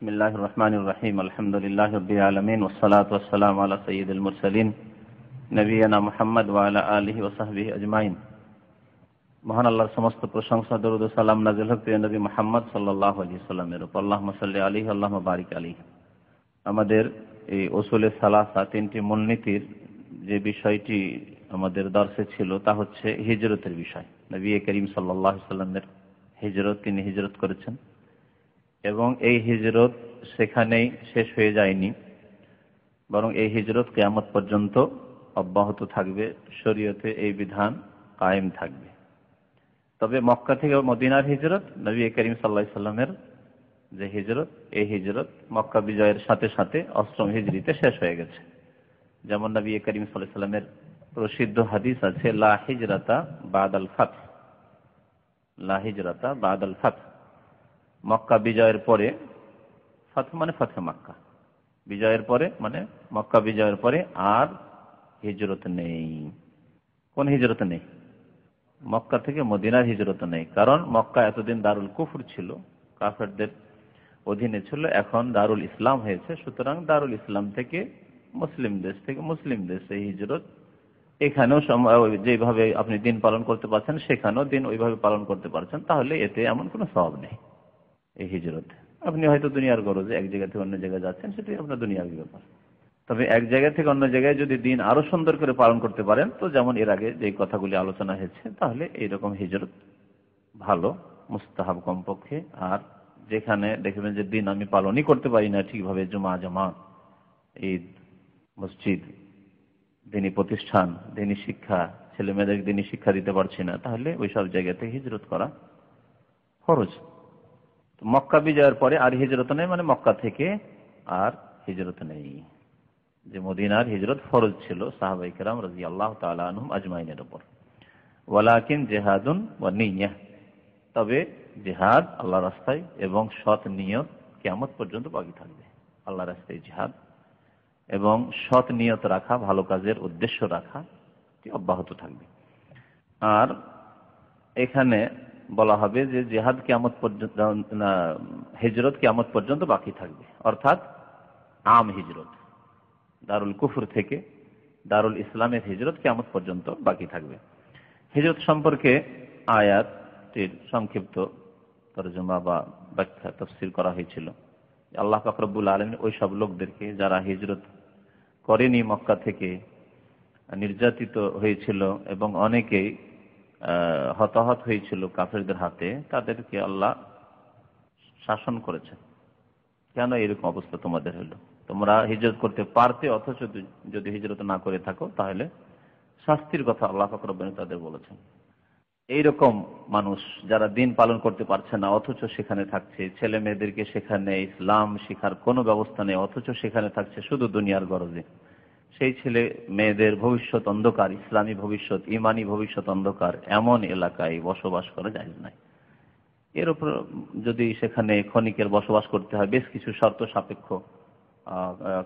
বিসমিল্লাহির রহমানির রহিম। আলহামদুলিল্লাহি রাব্বিল আলামিন ওয়াস সালাতু ওয়াস সালামু আলা সাইয়্যিদিল মুরসালিন নবিয়িনা মুহাম্মদ ওয়া আলা আলিহি ওয়া সাহবিহি আজমাইন। মহান আল্লাহর সমস্ত প্রশংসা, দরুদ ও সালাম নাযিল হোক প্রিয় নবী মুহাম্মদ সাল্লাল্লাহু আলাইহি ওয়াসাল্লামের উপর। আল্লাহুম্মা সাল্লি আলাইহি আল্লাহুম্মা বারিক আলাইহি। আমাদের এই উসুলে সালাসা, তিনটি মূলনীতির যে বিষয়টি আমাদের দর্শে ছিল তা হচ্ছে হিজরতের বিষয়। নবী করিম সাল্লাল্লাহু আলাইহি ওয়াসাল্লামের হিজরত, তিনি হিজরত করেছেন এবং এই হিজরত সেখানেই শেষ হয়ে যায়নি, বরং এই হিজরত কিয়ামত পর্যন্ত অব্যাহত থাকবে। শরীয়তে এই বিধান কায়েম থাকবে। তবে মক্কা থেকে মদিনার হিজরত, নবী করিম সাল্লাল্লাহু আলাইহি ওয়াসাল্লামের যে হিজরত, এই হিজরত মক্কা বিজয়ের সাথে সাথে 8ম হিজরিতে শেষ হয়ে গেছে। যেমন নবী করিম সাল্লাল্লাহু আলাইহি ওয়াসাল্লামের প্রসিদ্ধ হাদিস আছে, লা হিজরাতা বাদাল ফাত, লা হিজরাতা বাদাল ফাত। মক্কা বিজয়ের পরে, ফাত মানে ফাতহে মক্কা, বিজয়ের পরে মানে মক্কা বিজয়ের পরে আর হিজরত নেই। কোন হিজরত নেই? মক্কা থেকে মদিনার হিজরত নেই। কারণ মক্কা এতদিন দারুল কুফর ছিল, কাফেরদের অধীনে ছিল, এখন দারুল ইসলাম হয়েছে। সুতরাং দারুল ইসলাম থেকে মুসলিম দেশ, থেকে মুসলিম দেশে হিজরত। এখানেও যেভাবে আপনি দিন পালন করতে পারছেন, সেখানেও দিন ওইভাবে পালন করতে পারছেন, তাহলে এতে এমন কোনো সওয়াব নেই এই হিজরতে। আপনি হয়তো দুনিয়ার গরজে এক জায়গা থেকে অন্য জায়গায় যাচ্ছেন, সেটাই আপনার দুনিয়ার ব্যাপার। তবে এক জায়গা থেকে অন্য জায়গায় যদি দিন আরো সুন্দর করে পালন করতে পারেন, তো যেমন এর আগে যে কথাগুলি আলোচনা হয়েছে, তাহলে এইরকম হিজরত ভালো, মুস্তাহাব কমপক্ষে। আর যেখানে দেখবেন যে দিন আমি পালনই করতে পারি না ঠিকভাবে, জুমা জামাত, ঈদ, মসজিদ, দিনী প্রতিষ্ঠান, দিনী শিক্ষা, ছেলে মেয়েদের দিনী শিক্ষা দিতে পারছি না, তাহলে ওই সব জায়গাতে হিজরত করা ফরজ। মক্কা বিজয়ের পরে আর হিজরত নেই, মানে মক্কা থেকে আর হিজরত নেই। যে মদিনার হিজরত ফরজ ছিল সাহাবায়ে কেরাম রাদিয়াল্লাহু তাআলা আনহুম আজমাইনের উপর। ওয়ালাকিন জিহাদুন ওয়া নিয়্যাহ, তবে জিহাদ আল্লাহর রাস্তায় এবং সৎ নিয়ত কিয়ামত পর্যন্ত বাকি থাকবে। আল্লাহর রাস্তায় জিহাদ এবং সৎ নিয়ত রাখা, ভালো কাজের উদ্দেশ্য রাখা অব্যাহত থাকবে। আর এখানে বলা হবে যে জিহাদ কিয়ামত পর্যন্ত, হিজরত কিয়ামত পর্যন্ত বাকি থাকবে, অর্থাৎ আম হিজরত, দারুল কুফর থেকে দারুল ইসলামের হিজরত কিয়ামত পর্যন্ত বাকি থাকবে। হিজরত সম্পর্কে আয়াতটির সংক্ষিপ্ত তরজমা বা ব্যাখ্যা তাফসীর করা হয়েছিল। আল্লাহ পাক রব্বুল আলামিন ওই সব লোকদেরকে যারা হিজরত করেনি, মক্কা থেকে নির্যাতিত হয়েছিল এবং অনেকেই হতাহত হয়েছিল কাফেরদের হাতে, তাদেরকে আল্লাহ শাসন করেছেন। কেন এরকম অবস্থা তোমাদের হলো? তোমরা হিজরত করতে পারতে, অথচ যদি হিজরত না করে থাকো তাহলে শাস্তির কথা আল্লাহ পাক রব্বুল আলামিন তাদের বলেছেন। এইরকম মানুষ যারা দিন পালন করতে পারছে না, অথচ সেখানে থাকছে, ছেলে মেয়েদেরকে সেখানে ইসলাম শিখার কোনো ব্যবস্থা নেই, অথচ সেখানে থাকছে শুধু দুনিয়ার গরজে, সেই ছেলে মেয়েদের ভবিষ্যৎ অন্ধকার, ইসলামী ভবিষ্যৎ, ইমানি ভবিষ্যৎ অন্ধকার, এমন এলাকায় বসবাস করা জায়েজ নয়। এর উপর যদি সেখানে ক্ষণিকের বসবাস করতে হয়, বেশ কিছু শর্ত সাপেক্ষ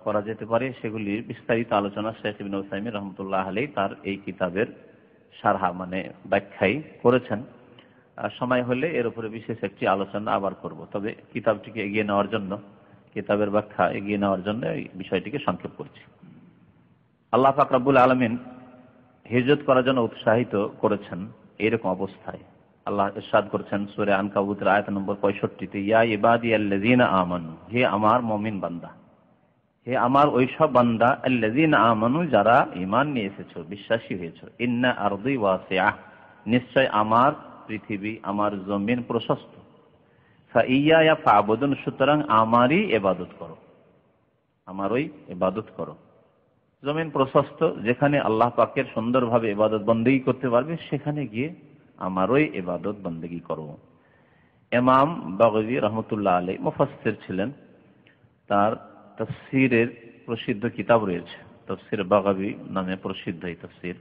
করা যেতে পারে। সেগুলির বিস্তারিত আলোচনা শেখ ইবনে উসাইমিন রাহমাতুল্লাহ আলাইহি তার এই কিতাবের শারহা মানে ব্যাখ্যাই করেছেন। সময় হলে এর উপরে বিশেষ একটি আলোচনা আবার করব। তবে কিতাবটিকে এগিয়ে নেওয়ার জন্য, কিতাবের ব্যাখ্যা এগিয়ে নেওয়ার জন্য এই বিষয়টিকে সংক্ষেপ করছি। আল্লাহ পাক রব্বুল আলামিন হিজরত করার জন্য উৎসাহিত করেছেন। এরকম অবস্থায় আল্লাহ ইরশাদ করেছেন সূরা আনকাবুতের আয়াত নম্বর 65-তে, ইয়া ইবাদিয়াল্লাযীনা আমানু, হে আমার মুমিন বান্দা, হে আমার ওইসব বান্দা, আল্লাযীনা আমানু, যারা ঈমান নিয়ে এসেছো, বিশ্বাসী হয়েছো, ইন্না আরদি ওয়াসিআহ, নিশ্চয় আমার পৃথিবী, আমার জমিন প্রশস্ত, ফাইয়ায়া ফাবুদুন, সুতরাং আমারই ইবাদত করো, আমারই ইবাদত করো। জমিন প্রশস্ত, যেখানে আল্লাহ পাকের সুন্দরভাবে ইবাদত বন্দেগী করতে পারবে, সেখানে গিয়ে আমারই ইবাদত বন্দেগী করো। ইমাম বাগাবী রহমতুল্লাহ আলাইহি মুফাসসির ছিলেন, তার তাফসীরের প্রসিদ্ধ কিতাব রয়েছে, তাফসীর বাগাবী নামে প্রসিদ্ধ এই তাফসীর,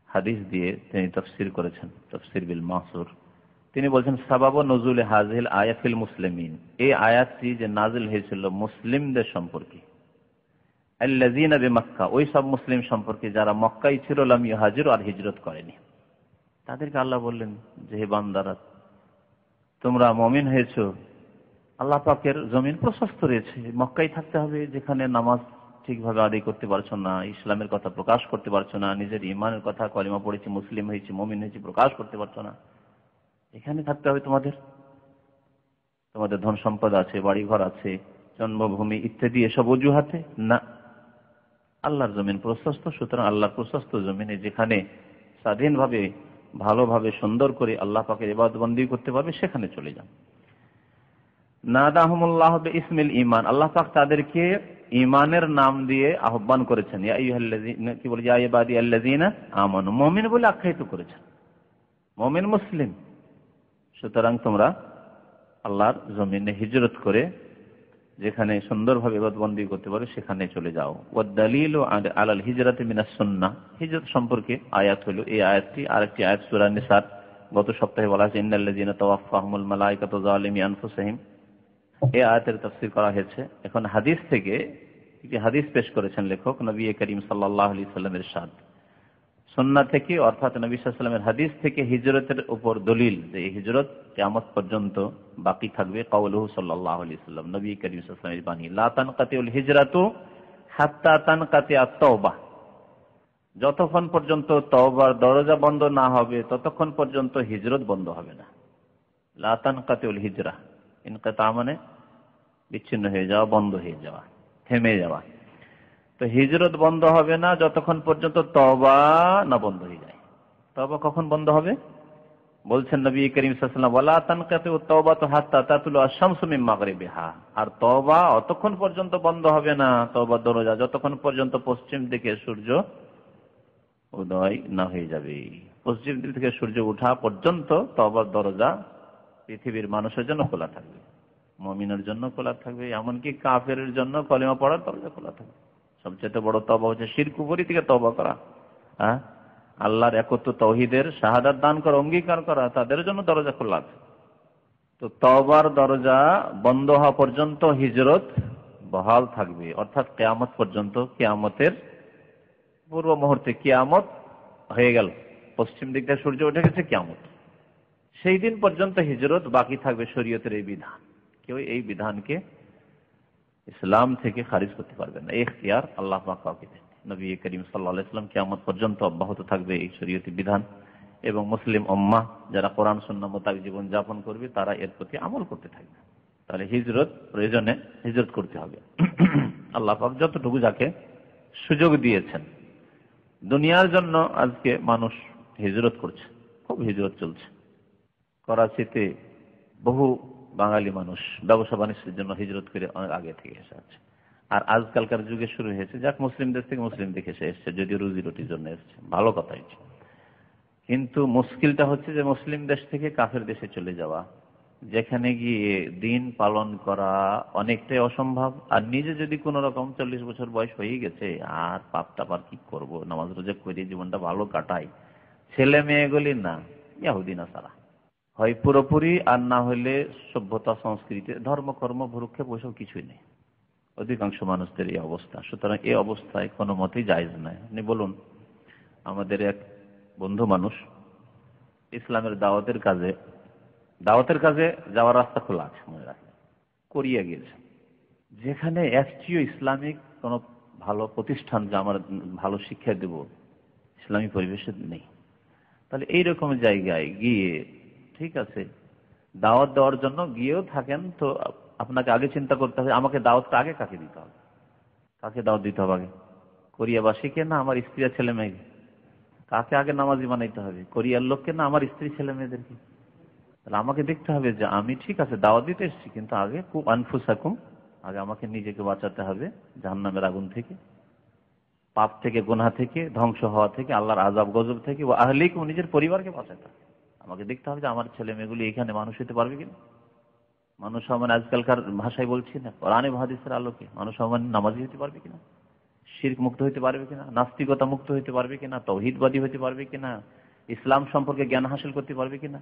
হাদিস দিয়ে তিনি তাফসীর করেছেন, তাফসীর বিল মাসুর। তিনি বলছেন সাবাব নুজুল হাযিহিল আয়াত ফিল মুসলিমিন, এই আয়াতটি যে নাযিল হয়েছিল মুসলিমদের সম্পর্কে, আল্লাযীনা বিমক্কা, ওই সব মুসলিম সম্পর্কে যারা মক্কায় ছিল, লাম ইউহাজিরু, আর হিজরত করেনি। তাদেরকে আল্লাহ বললেন যে হে বান্দারা, তোমরা মুমিন হয়েছো আল্লাহ পাকের জমিন প্রশস্ত রয়েছে, মক্কায় থাকতে হবে যেখানে নামাজ ঠিকভাবে আদায় করতে পারছো না, ইসলামের কথা প্রকাশ করতে পারছো না, নিজের ইমানের কথা, কলিমা পড়েছি, মুসলিম হয়েছি, মুমিন হয়েছি, প্রকাশ করতে পারছো না, এখানে থাকতে হবে তোমাদের। তোমাদের ধন সম্পদ আছে, বাড়িঘর আছে, জন্মভূমি ইত্যাদি, এসব অজুহাতে না। আল্লাহর জমিন প্রশস্ত, সুতরাং আল্লাহর প্রশস্ত জমিনে যেখানে স্বাধীনভাবে ভালোভাবে সুন্দর করে আল্লাহ পাকের ইবাদত বন্দেগী করতে পারবে সেখানে চলে যান। নাদাহুমুল্লাহ বিইসমিল ঈমান, আল্লাহ পাক তাদেরকে ঈমানের নাম দিয়ে আহ্বান করেছেন। ইয়া আইয়ুহাল্লাযীনা, কি বলে, ইয়া ইবাদিয়াল্লাযীনা আমানু, মুমিন বলে আখ্যায়িত করেছেন, মুমিন মুসলিম। সুতরাং তোমরা আল্লাহর জমিনে হিজরত করে যেখানে সুন্দরভাবে ইবাদত বন্দেগী করতে পারো সেখানে চলে যাও। ওয়াদ-দালিলু আলাল হিজরাতি মিনাস সুন্নাহ, হিজরত সম্পর্কে আয়াত হলো এই আয়াতটি। আরেকটি আয়াত সূরা নিসার গত সপ্তাহে বলা হয়েছে, ইন্নাল্লাযীনা তাওয়াফাহুমুল মালায়েকাতু যালিমি আনফুসিহিম, এই আয়াতের তাফসীর করা হয়েছে। এখন হাদিস থেকে একটি হাদিস পেশ করেছেন লেখক, নবী করিম সাল্লাল্লাহু আলাইহি সাল্লামের ইরশাদ। সুন্নাহ থেকে অর্থাৎ নবী সাল্লাল্লাহু আলাইহি ওয়াসাল্লামের হাদিস থেকে হিজরতের উপর দলিল যে এই হিজরত কিয়ামত পর্যন্ত বাকি থাকবে। কাউলুহু সাল্লাল্লাহু আলাইহি সাল্লাম, নবী করিম সাল্লাল্লাহু আলাইহি ওয়াসাল্লামের বাণী, লা তানকাতিউল হিজরাতু হাত্তা তানকাতিআত তাওবা, যতক্ষণ পর্যন্ত তওবার দরজা বন্ধ না হবে ততক্ষণ পর্যন্ত হিজরত বন্ধ হবে না। লা তানকাতিউল হিজরা, ইনকাতা মানে বিচ্ছিন্ন হয়ে যাওয়া, বন্ধ হয়ে যাওয়া, থেমে যাওয়া। তো হিজরত বন্ধ হবে না যতক্ষণ পর্যন্ত তওবা না বন্ধ হয়ে যায়। তওবা কখন বন্ধ হবে? বলছেন নবী করিম সাল্লাল্লাহু আলাইহি ওয়াসাল্লাম, ওয়ালা তানকাতু তাওবাতু হাত্তা তাতুলু আশ-শামসু মিন মাগরিবিহা, আর তওবা অতক্ষণ পর্যন্ত বন্ধ হবে না, তওবার দরজা, যতক্ষণ পর্যন্ত পশ্চিম দিকে সূর্য উদয় না হয়ে যাবে। পশ্চিম দিক থেকে সূর্য ওঠা পর্যন্ত তওবার দরজা পৃথিবীর মানুষের জন্য খোলা থাকবে, মুমিনের জন্য খোলা থাকবে, এমনকি কাফেরের জন্য কলিমা পড়ার দরজা খোলা থাকবে। সবচেয়ে বড় তওবা হচ্ছে শিরক কুফরি থেকে তওবা করা, আল্লাহর একত্ব তাওহীদের শাহাদাত দান করা, অঙ্গীকার করা, তাদের জন্য দরজা খোলা আছে। তো তওবার দরজা বন্ধ হওয়া পর্যন্ত হিজরত বহাল থাকবে, অর্থাৎ কিয়ামত পর্যন্ত। কিয়ামতের পূর্ব মুহূর্তে কিয়ামত হয়ে গেল, পশ্চিম দিক থেকে সূর্য উঠে গেছে, কিয়ামত, সেই দিন পর্যন্ত হিজরত বাকি থাকবে। শরীয়তের এই বিধান, কেউ এই বিধানকে ইসলাম থেকে খারিজ করতে পারবে না। এই ইখতিয়ার আল্লাহ পাক কাউকে দেন। নবী করিম সাল্লাল্লাহু আলাইহি ওয়াসাল্লাম কিয়ামত পর্যন্ত অব্যাহত থাকবে এই শরীয়তি বিধান, এবং মুসলিম উম্মাহ যারা কোরআন সুন্নাহ মোতাবেক জীবন যাপন করবে তারা এর প্রতি আমল করতে থাকবে। তাহলে হিজরত প্রয়োজনে হিজরত করতে হবে। আল্লাহ পাক যতটুকু যাকে সুযোগ দিয়েছেন, দুনিয়ার জন্য আজকে মানুষ হিজরত করছে, খুব হিজরত চলছে। করাচিতে বহু বাঙালি মানুষ ব্যবসা বাণিজ্যের জন্য হিজরত করে অনেক আগে থেকে এসে আছে। আর আজকালকার যুগে শুরু হয়েছে, যাক মুসলিম দেশ থেকে মুসলিম দেশে এসে এসছে, যদিও রুজি রুটির জন্য এসছে, ভালো কথাই। কিন্তু মুশকিলটা হচ্ছে যে মুসলিম দেশ থেকে কাফের দেশে চলে যাওয়া, যেখানে গিয়ে দিন পালন করা অনেকটাই অসম্ভব। আর নিজে যদি কোন রকম 40 বছর বয়স হয়ে গেছে, আর পাপ টাপ আর কি করবো, নামাজ রোজা করে জীবনটা ভালো কাটাই, ছেলে মেয়েগুলি না ইহুদি নাসারা হয় পুরোপুরি, আর না হলে সভ্যতা সংস্কৃতি ধর্মকর্ম ভ্রুক্ষেপ ওইসব কিছুই নেই। অধিকাংশ মানুষদের এই অবস্থা। সুতরাং এই অবস্থায় কোনো মতেই জায়েজ নয়। আপনি বলুন, আমাদের এক বন্ধু মানুষ ইসলামের দাওয়াতের কাজে যাওয়ার রাস্তা খোলা আছে, মনে রাখেন, কোরিয়া গিয়েছে, যেখানে একটিও ইসলামিক কোন ভালো প্রতিষ্ঠান যা আমার ভালো শিক্ষা দেব ইসলামী পরিবেশে নেই। তাহলে এইরকম জায়গায় গিয়ে, ঠিক আছে, দাওয়াত দেওয়ার জন্য গিয়েও থাকেন, তো আপনাকে আগে চিন্তা করতে হবে আমাকে দাওয়াতটা আগে কাকে দিতে হবে, কাকে দাওয়াত দিতে হবে আগে, কোরিয়াবাসীকে না আমার স্ত্রী আর ছেলে মেয়েকে? কাকে আগে নামাজি বানাইতে হবে, কোরিয়ার লোককে না আমার স্ত্রী ছেলে মেয়েদেরকে? তাহলে আমাকে দেখতে হবে যে আমি ঠিক আছে দাওয়াত দিতে এসেছি, কিন্তু আগে খুব আনফুসাকুম, আগে আমাকে নিজেকে বাঁচাতে হবে জাহান্নামের আগুন থেকে, পাপ থেকে, গুনাহ থেকে, ধ্বংস হওয়া থেকে, আল্লাহর আযাব গজব থেকে, ও আহলিকুম, নিজের পরিবারকে বাঁচাতে হবে। আমাকে দেখতে হবে যে আমার ছেলে মেয়েগুলি এখানে মানুষ হতে পারবে কিনা। মানুষ মানে আজকালকার ভাষায় বলছি না, কোরআন এবং হাদিসের আলোকে মানুষ মানে নামাজি হতে পারবে কিনা, শিরক মুক্ত হতে পারবে কিনা, নাস্তিকতা মুক্ত হতে পারবে কিনা, তাওহীদবাদী হতে পারবে কিনা, ইসলাম সম্পর্কে জ্ঞান হাসিল করতে পারবে কিনা।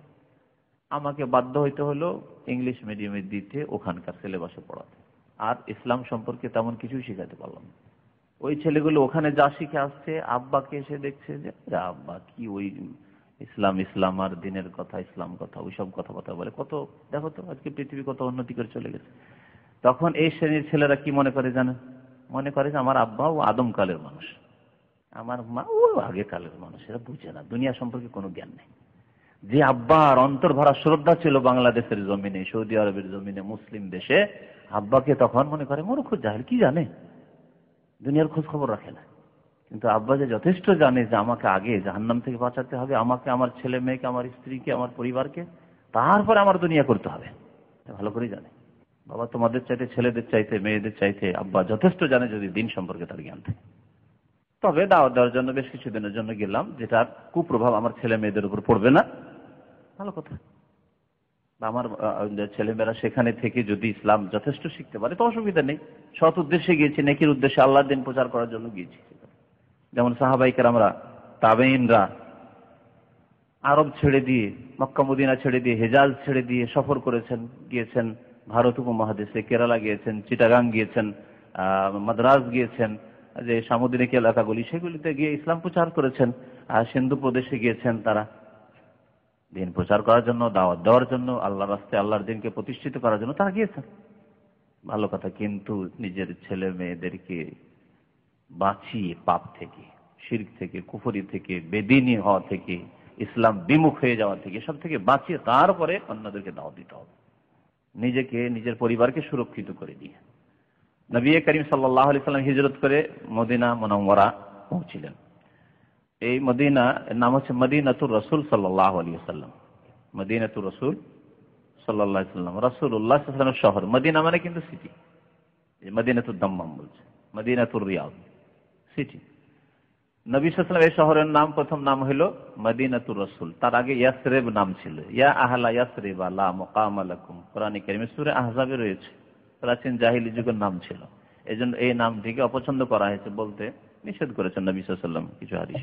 আমাকে বাধ্য হইতে হলো ইংলিশ মিডিয়ামে দিতে, ওখানকার সিলেবাসে পড়াতে, আর ইসলাম সম্পর্কে তেমন কিছুই শেখাতে পারলাম না। ওই ছেলেগুলো ওখানে যা শিখে আসছে, আব্বাকে এসে দেখছে যে আব্বা কি ওই ইসলাম ইসলাম আর দিনের কথা, ইসলাম কথা, ওইসব কথাবার্তা বলে। কত দেখো তো আজকে পৃথিবী কত উন্নতি করে চলে গেছে। তখন এই শ্রেণীর ছেলেরা কি মনে করে জানেন? মনে করে যে আমার আব্বা ও আদম কালের মানুষ, আমার মা ও আগে কালের মানুষ। এরা বুঝে না, দুনিয়া সম্পর্কে কোনো জ্ঞান নেই। যে আব্বার অন্তর ভরা শ্রদ্ধা ছিল বাংলাদেশের জমিনে, সৌদি আরবের জমিনে, মুসলিম দেশে, আব্বাকে তখন মনে করে মূর্খ জাহেল, কি জানে, দুনিয়ার খোঁজ খবর রাখে না। কিন্তু আব্বা যে যথেষ্ট জানে যে আমাকে আগে জাহান্নাম থেকে বাঁচাতে হবে, আমাকে, আমার ছেলে মেয়েকে, আমার স্ত্রীকে, আমার পরিবারকে, তারপরে আমার দুনিয়া করতে হবে, ভালো করে জানে। বাবা তোমাদের চাইতে, ছেলেদের চাইতে, মেয়েদের চাইতে আব্বা যথেষ্ট জানে যদি দিন সম্পর্কে তার জ্ঞান থাকে। তবে দাওয়াত দেওয়ার জন্য বেশ কিছুদিনের জন্য গেলাম, যেটার কুপ্রভাব আমার ছেলে মেয়েদের উপর পড়বে না, ভালো কথা। আমার ছেলেমেয়েরা সেখানে থেকে যদি ইসলাম যথেষ্ট শিখতে পারে তো অসুবিধা নেই। সৎ উদ্দেশ্যে গিয়েছি, নেকির উদ্দেশ্যে, আল্লাহর দিন প্রচার করার জন্য গিয়েছি। যেমন সাহাবাই কেরামরা, তাবেঈনরা আরব ছেড়ে দিয়ে, মক্কা মদিনা ছেড়ে দিয়ে, হেজাজ ছেড়ে দিয়ে সফর করেছেন, গিয়েছেন ভারত উপমহাদেশে, কেরালা গিয়েছেন, চিটাগাং গিয়েছেন, মাদ্রাজ গিয়েছেন, যে সামুদ্রিক এলাকাগুলি সেগুলিতে গিয়ে ইসলাম প্রচার করেছেন। সিন্ধু প্রদেশে গিয়েছেন তারা দিন প্রচার করার জন্য, দাওয়াত দেওয়ার জন্য, আল্লাহর রাস্তায় আল্লাহর দিনকে প্রতিষ্ঠিত করার জন্য তারা গিয়েছেন, ভালো কথা। কিন্তু নিজের ছেলে মেয়েদেরকে বাঁচিয়ে পাপ থেকে, শিরক থেকে, কুফরি থেকে, বেদিনী হওয়া থেকে, ইসলাম বিমুখ হয়ে যাওয়া থেকে, সব থেকে বাঁচিয়ে তারপরে অন্যদেরকে দাওয়াত দিতে হবে, নিজেকে, নিজের পরিবারকে সুরক্ষিত করে দিয়ে। নবী করিম সাল্লাল্লাহু আলাইহি সাল্লাম হিজরত করে মদিনা মুনাওয়ারা পৌঁছিলেন। এই মদিনা নাম হচ্ছে মদিনাতুর রাসূল সাল্লাল্লাহু আলাইহি ওয়াসাল্লাম। মদিনাতুর রাসূল সাল্লাল্লাহু আলাইহি ওয়াসাল্লাম, রাসূলুল্লাহ সাল্লাল্লাহু আলাইহি ওয়াসাল্লামের শহর। মদিনা মানে কিন্তু সিটি, মদিনাতুর দাম্মাম বলছে, মদিনাতুর রিয়াদ সিটি। নবী সাল্লাল্লাহু আলাইহি ওয়াসাল্লাম এই শহরের নাম, প্রথম নাম হলো মদিনাতুর রাসূল। তার আগে ইয়াসরিব নাম ছিল, ইয়া আহলা ইয়াসরিব লা মুকামা লাকুম, কোরআনে কারীমে সূরা আহজাবে রয়েছে। প্রাচীন জাহিলি যুগের নাম ছিল, এজন্য এই নামটিকে অপছন্দ করা হয়েছে, বলতে নিষেধ করেছেন নবী সাল্লাল্লাহু আলাইহি ওয়াসাল্লাম কিছু হাদিস।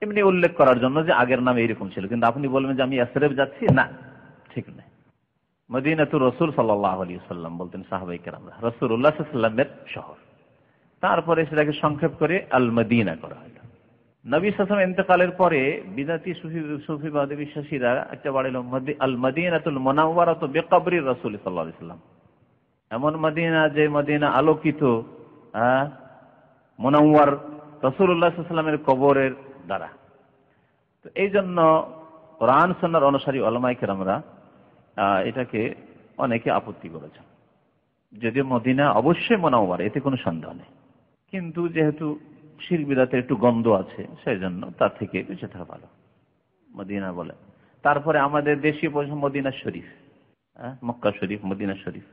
এমনি উল্লেখ করার জন্য যে আগের নাম এইরকম ছিল, কিন্তু আপনি বলবেন যে আমি ইয়াসরিব যাচ্ছি, না, ঠিক না। মদিনাতুর রাসূল সাল্লাল্লাহু আলাইহি ওয়াসাল্লাম বলতেন সাহাবায়ে কেরামরা, রাসূলুল্লাহ সাল্লাল্লাহু আলাইহি ওয়াসাল্লামের শহর। তারপরে সেটাকে সংক্ষেপ করে আল মদিনা করা হলো। নবী সাল্লাল্লাহু আলাইহি ওয়াসাল্লাম ইন্তেকালের পরে বিদাতি সুফিবাদী বিশ্বাসীরা একটা বাড়াইল আল মদিনাতুল মুনাওয়ারাতু বিকবরি রাসূল সাল্লাল্লাহু আলাইহি ওয়াসাল্লাম, এমন মদিনা যে মদিনা আলোকিত, মুনাওয়ার, রাসূলুল্লাহ সাল্লাল্লাহু আলাইহি ওয়াসাল্লামের কবরের দ্বারা। তো এই জন্য কোরআন সুন্নাহর অনুসারী উলামায়ে কেরামরা এটাকে অনেকে আপত্তি করেছেন, যদিও মদিনা অবশ্যই মুনাওয়ার, এতে কোনো সন্দেহ নেই, কিন্তু যেহেতু শিরক বিদআতের একটু গন্ধ আছে, সেই জন্য তার থেকে বেঁচে থাকা ভালো, মদিনা বলে। তারপরে আমাদের দেশীয় ভাষা মদিনা শরীফ, মক্কা শরীফ, মদিনা শরীফ,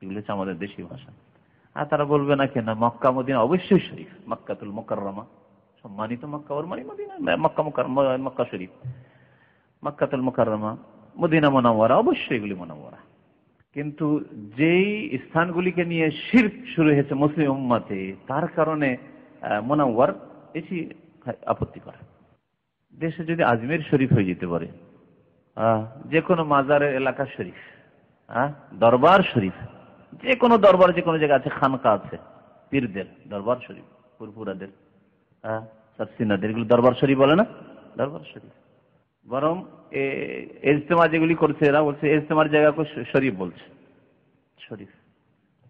এগুলো হচ্ছে আমাদের দেশীয় ভাষা। আর তারা বলবে না কেন, মক্কা মদিনা অবশ্যই শরীফ, মক্কাতুল মুকাররমা, সম্মানিত মক্কা, ওর মানে মদিনা, মক্কা শরীফ, মক্কাতুল মুকাররমা, মদিনা মুনাওয়ারা, অবশ্যই এগুলি মুনাওয়ারা। কিন্তু যেই স্থানগুলিকে নিয়ে শিরক শুরু হয়েছে মুসলিম উম্মতে, তার কারণে মুনাওয়ার এটি আপত্তি করে। দেশে যদি আজমির শরীফ হয়ে যেতে পারে, যে কোনো মাজারের এলাকা শরীফ, দরবার শরীফ, যে কোনো দরবার, যে কোনো জায়গা আছে, খানকা আছে, পীরদের দরবার শরীফ, পুরপুরাদের, সাতসিনাদের, এগুলো দরবার শরীফ বলে না, দরবার শরীফ। বরং ইজতেমা যেগুলি করছে, এরা বলছে ইজতেমার জায়গাকে শরীফ বলছে, শরীফ।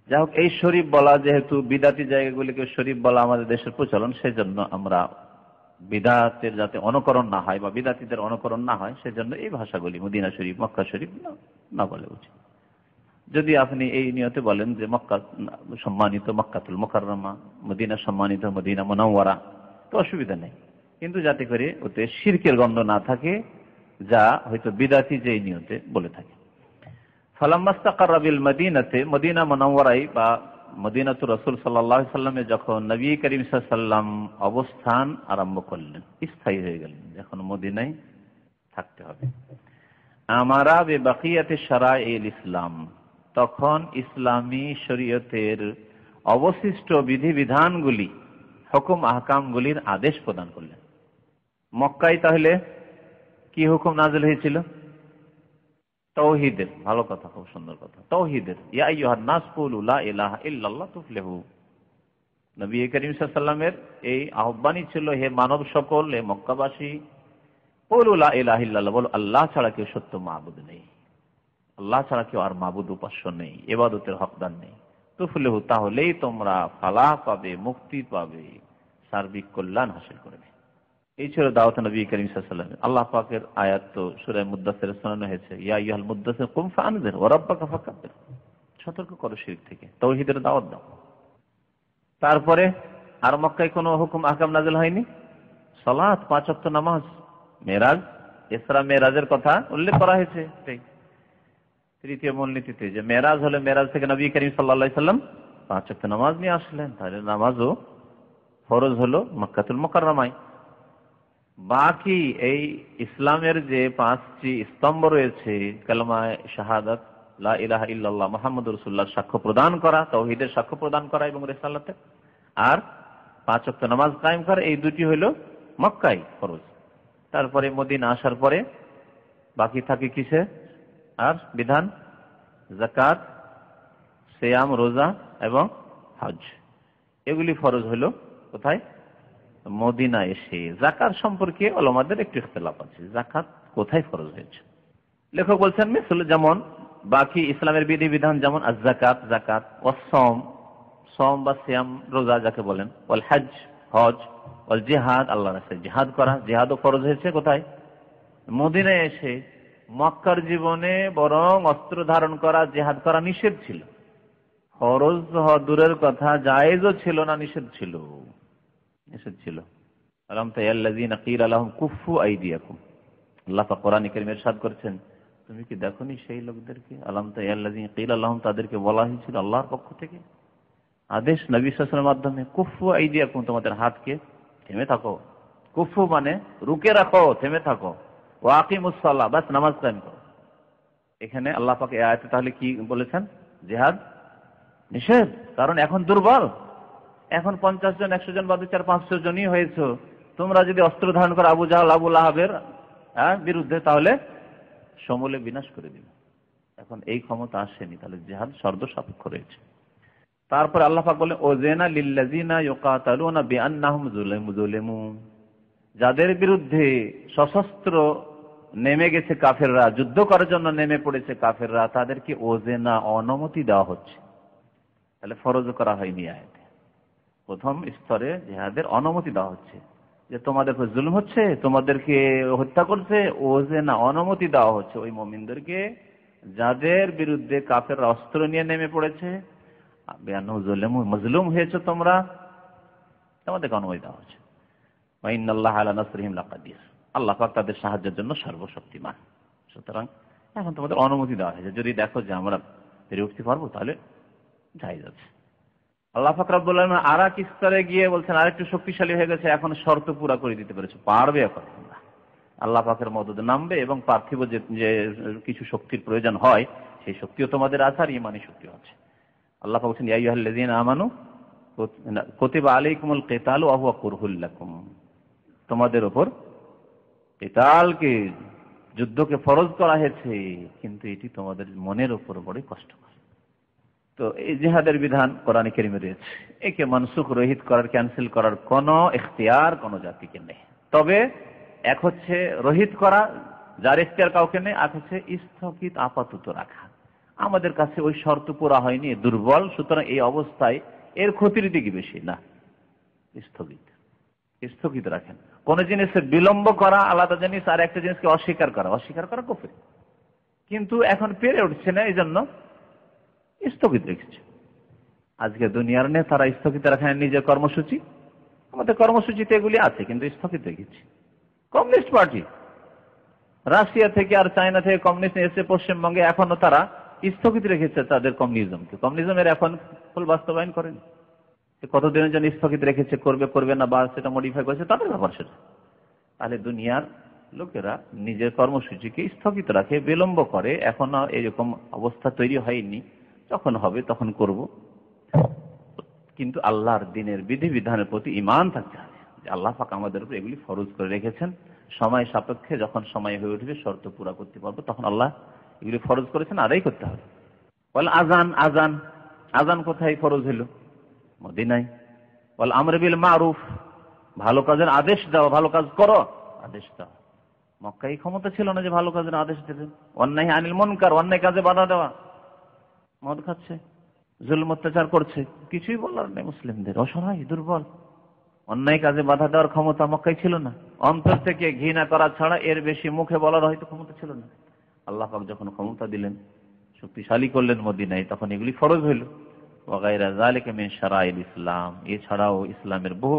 যাই হোক, এই শরীফ বলা, যেহেতু বিদাতি জায়গাগুলিকে শরীফ বলা আমাদের দেশের প্রচলন, সেই জন্য আমরা বিদাতের যাতে অনুকরণ না হয় বা বিদাতিদের অনুকরণ না হয়, সেজন্য এই ভাষাগুলি মদিনা শরীফ, মক্কা শরীফ না বলে উচিত। যদি আপনি এই নিয়তে বলেন যে মক্কা সম্মানিত মক্কাতুল মুকাররমা, মদিনা সম্মানিত মদিনা মুনাওয়ারা, তো অসুবিধা নেই, কিন্তু যাতে করে ওতে শিরকের গন্ধ না থাকে, যা হয়তো বিদাতি যে নিয়তে বলে থাকে। ফালাম্মাস্তাকাররা বিল মদিনাতে, মদিনা মুনাওয়ারায় বা মদিনাতুর রাসূল সাল্লাল্লাহু আলাইহি ওয়াসাল্লামে যখন নবী করিম সাল্লাল্লাহু আলাইহি ওয়াসাল্লাম অবস্থান আরম্ভ করলেন, স্থায়ী হয়ে গেলেন, এখন মদিনায় থাকতে হবে। আমারা বিবাকিয়াতি শারাইল ইসলাম, তখন ইসলামী শরীয়তের অবশিষ্ট বিধিবিধানগুলি, হুকুম আহকামগুলির আদেশ প্রদান করলেন। মক্কায় তাহলে কি হুকুম নাযিল হয়েছিল? তাওহীদের। ভালো কথা, খুব সুন্দর কথা, তাওহীদের। ইয়া আইয়ুহান নাস কুলু লা ইলাহা ইল্লাল্লাহ তুফলিহু। নবী করিম সাল্লাল্লাহু আলাইহি ওয়াসাল্লামের এই আহ্বানই ছিল, হে মানব সকল, হে মক্কাবাসী, কুলু লা ইলাহা ইল্লাল্লাহ, বলো আল্লাহ ছাড়া কেউ সত্য মাবুদ নেই, আল্লাহ ছাড়া কেউ আর মাবুদ উপাস্য নেই, ইবাদতের হকদার নেই। তুফলিহু, তাহলেই তোমরা ফালাহ পাবে, মুক্তি পাবে, সার্বিক কল্যাণ হাসিল করবে। এই ছিল দাওয়াত নবী করিম সাল্লাল্লাহু আলাইহি ওয়াসাল্লাম। আল্লাহ পাকের আয়াত তো সূরা মুদ্দাসসিরে শোনানো হয়েছে, ইয়া আইয়ুহাল মুদ্দাসসির কুম ফাআনজির ওয়া রাব্বাকা ফাকাব্বির, সতর্ক করো শিরক থেকে, তাওহীদের দাওয়াত দাও। তারপরে আর মক্কায় কোনো হুকুম আহকাম নাযিল হয়নি। সালাত, 5 ওয়াক্ত নামাজ, মেরাজ, ইসরা মেরাজের কথা উল্লেখ করা হয়েছে তৃতীয় মূলনীতিতে, যে মেরাজ হলো, মেরাজ থেকে নবী করিম সাল্লাল্লাহু আলাইহি ওয়াসাল্লাম 5 ওয়াক্ত নামাজ নিয়ে আসলেন। তাহলে নামাজও ফরজ হলো মক্কাতুল মুকাররমায়। বাকি এই ইসলামের যে 5টি স্তম্ভ রয়েছে, কালেমা শাহাদাত, লা ইলাহা ইল্লাল্লাহ মুহাম্মাদুর রাসূলুল্লাহ, সাক্ষ্য প্রদান করা, তাওহীদের সাক্ষ্য প্রদান করা এবং রিসালাতের, আর 5 ওয়াক্ত নামাজ কায়েম করা, এই দুটি হলো মক্কায় ফরজ। তারপরে মদিনা আসার পরে বাকি থাকে কিসে আর বিধান? যাকাত, সিয়াম, রোজা এবং হজ, এগুলি ফরজ হলো কোথায়? মদিনা এসে। যাকাত সম্পর্কে উলামাদের একটু ইখতিলাফ আছে, যাকাত কোথায় ফরজ হয়েছে। লেখক বলছেন মিসল, যেমন বাকি ইসলামের বিধিবিধান, যেমন আয-যাকাত, যাকাত, ওয়াস-সাওম, সাওম বা সিয়াম, রোজা যাকে বলেন, ওয়াল হজ, হজ, ওয়াল জিহাদ, আল্লাহর রাস্তায় জিহাদ করা, জিহাদও ফরজ হয়েছে কোথায়? মদিনায় এসে। মক্কার জীবনে বরং অস্ত্র ধারণ করা, জিহাদ করা নিষেধ ছিল, ফরজ দূরের কথা, জায়েজও ছিল না, নিষেধ ছিল, নিষেধ ছিল। আলাম তায়াল্লাযিনা ক্বিলা লাহুম কুফু আইদিয়াকুম, আল্লাহ পাক কোরআনে কারীমে ইরশাদ করেছেন, তুমি কি দেখোনি সেই লোকদেরকে? আলাম তায়াল্লাযিনা ক্বিলা লাহুম, তাদেরকে বলা হয়েছিল আল্লাহর পক্ষ থেকে আদেশ নবী সাল্লাল্লাহু আলাইহি ওয়াসাল্লামের মাধ্যমে, কুফু আইদিয়াকুম, তোমাদের হাতকে থেমে থাকো। কুফু মানে রুকে রাখো, থেমে থাকো। ওয়া আকিমুস সালাহ, বাস নামাজ কায়েম করো। এখানে আল্লাহ পাক এই আয়াতে তাহলে কি বলেছেন? জিহাদ নিষেধ। কারণ এখন দুর্বল, এখন 50 জন, 100 জন বা 200-500 জনই হয়েছে। তোমরা যদি অস্ত্র ধারণ করো আবু জাহল, আবু লাহাবের বিরুদ্ধে, তাহলে সমূলে বিনাশ করে দিবে। এখন এই ক্ষমতা আসেনি, তাহলে জিহাদ শর্ত সাপেক্ষ রয়েছে। তারপর আল্লাহ পাক বলেন, ওযানা লিল্লাযিনা ইউকাতালুনা বিআন্নাহুম যুলিমু, যাদের বিরুদ্ধে সশস্ত্র নেমে গেছে কাফেররা, যুদ্ধ করার জন্য নেমে পড়েছে কাফেররা, তাদেরকে ওযানা, অনুমতি দেওয়া হচ্ছে। তাহলে ফরজ করা হয়নি আয়াতে, প্রথম স্তরে জিহাদের অনুমতি দেওয়া হচ্ছে, যে তোমাদের উপর জুলুম হচ্ছে, তোমাদেরকে হত্যা করছে, ওযানা, অনুমতি দেওয়া হচ্ছে ওই মুমিনদেরকে যাদের বিরুদ্ধে কাফেররা অস্ত্র নিয়ে নেমে পড়েছে, বিআন্নাহুম যুলিমু, মজলুম হয়েছে তোমরা, তোমাদেরকে অনুমতি দেওয়া হচ্ছে। ওয়া ইন্নাল্লাহা আলা নাসরিহিম লাকাদির, আল্লাহ পাক তাদের সাহায্যের জন্য সর্বশক্তিমান। সুতরাং এখন তোমাদের অনুমতি দেওয়া হয়েছে, যদি দেখো যে আমরা পেরে উঠতে পারবো, তাহলে জায়েজ আছে। আল্লাহ পাক রব্বুল আলামিন আরেক স্তরে গিয়ে বলছেন, আরেকটু শক্তিশালী হয়ে গেছে, এখন শর্ত পুরা করে দিতে পেরেছে, পারবে এখন আল্লাহ পাকের মদদে নামবে, এবং পার্থিব যে কিছু শক্তির প্রয়োজন হয়, সেই শক্তিও তোমাদের আছে, আর ঈমানী শক্তি আছে। আল্লাহ পাক বলছেন, ইয়া আইয়ুহাল্লাযীনা আমানু কুতিবা আলাইকুমুল কিতালু ওয়া হুয়া কুরহুল লাকুম, তোমাদের উপর কিতালকে, যুদ্ধকে ফরজ করা হয়েছে, কিন্তু এটি তোমাদের মনের উপর বড় কষ্টকর। তো এই জিহাদের বিধান কোরআনে কারীমে রয়েছে, একে মানসুখ, রহিত করার, ক্যান্সেল করার কোনো এখতিয়ার কোনো জাতিকে নেই। তবে এক হচ্ছে রহিত করা, যার এখতিয়ার কাউকে নেই, আর হচ্ছে স্থগিত, আপাতত রাখা। আমাদের কাছে ওই শর্ত পুরা হয়নি, দুর্বল, সুতরাং এই অবস্থায় এর ক্ষতির দিকে বেশি না, স্থগিত, স্থগিত রাখেন। কোন জিনিসের বিলম্ব করা আলাদা জিনিস, আর একটা জিনিসকে অস্বীকার করা, অস্বীকার করা কুফর। কিন্তু এখন পেরে উঠছে না, এই জন্য স্থগিত রেখেছে। আজকে দুনিয়ার নেতারা স্থগিত রাখেন নিজের কর্মসূচি, আমাদের কর্মসূচিতে এগুলি আছে, কিন্তু স্থগিত রেখেছে। কমিউনিস্ট পার্টি রাশিয়া থেকে আর চায়না থেকে কমিউনিস্ট এসে পশ্চিমবঙ্গে, এখনো তারা স্থগিত রেখেছে তাদের কমিউনিজমকে, কমিউনিজমের এখন ফুল বাস্তবায়ন করেন। কতদিনের জন্য স্থগিত রেখেছে, করবে করবে না, বা সেটা মডিফাই করেছে, তাদের ব্যাপার সেটা। তাহলে দুনিয়ার লোকেরা নিজের কর্মসূচিকে স্থগিত রাখে, বিলম্ব করে, এখনো এরকম অবস্থা তৈরি হয়নি, যখন হবে তখন করব। কিন্তু আল্লাহর দ্বীনের বিধিবিধানের প্রতি ঈমান থাকতে হবে, যে আল্লাহ পাক আমাদের উপর এগুলি ফরজ করে রেখেছেন, সময় সাপেক্ষে যখন সময় হয়ে উঠবে, শর্ত পুরা করতে পারবো, তখন আল্লাহ এগুলি ফরজ করেছেন, আদায় করতে হবে। বল আজান, আজান, আজান কোথায় ফরজ হলো? মদিনায়। বল আমর বিল মারুফ, ভালো কাজের আদেশ দাও, ভালো কাজ করো, আদেশ দাও, মক্কায় ক্ষমতা ছিল না যে ভালো কাজের আদেশ দেবে। অন্যায় আনিল মুনকার, অন্যায় কাজে বাধা দেওয়া, মদ খাচ্ছে, জুলুম অত্যাচার করছে, কিছুই বলার নেই মুসলিমদের, অসহায় দুর্বল। অন্যায় কাজে বাধা দেওয়ার ক্ষমতা মক্কায় ছিল না, অন্তর থেকে ঘৃণা করা ছাড়া এর বেশি মুখে বলার হয়তো ক্ষমতা ছিল না। আল্লাহ পাক যখন ক্ষমতা দিলেন, শক্তিশালী করলেন মদিনায়, তখন এগুলি ফরজ হইল। ওয়াগাইরা যালিকা মিন শারাইল ইসলাম, এছাড়াও ইসলামের বহু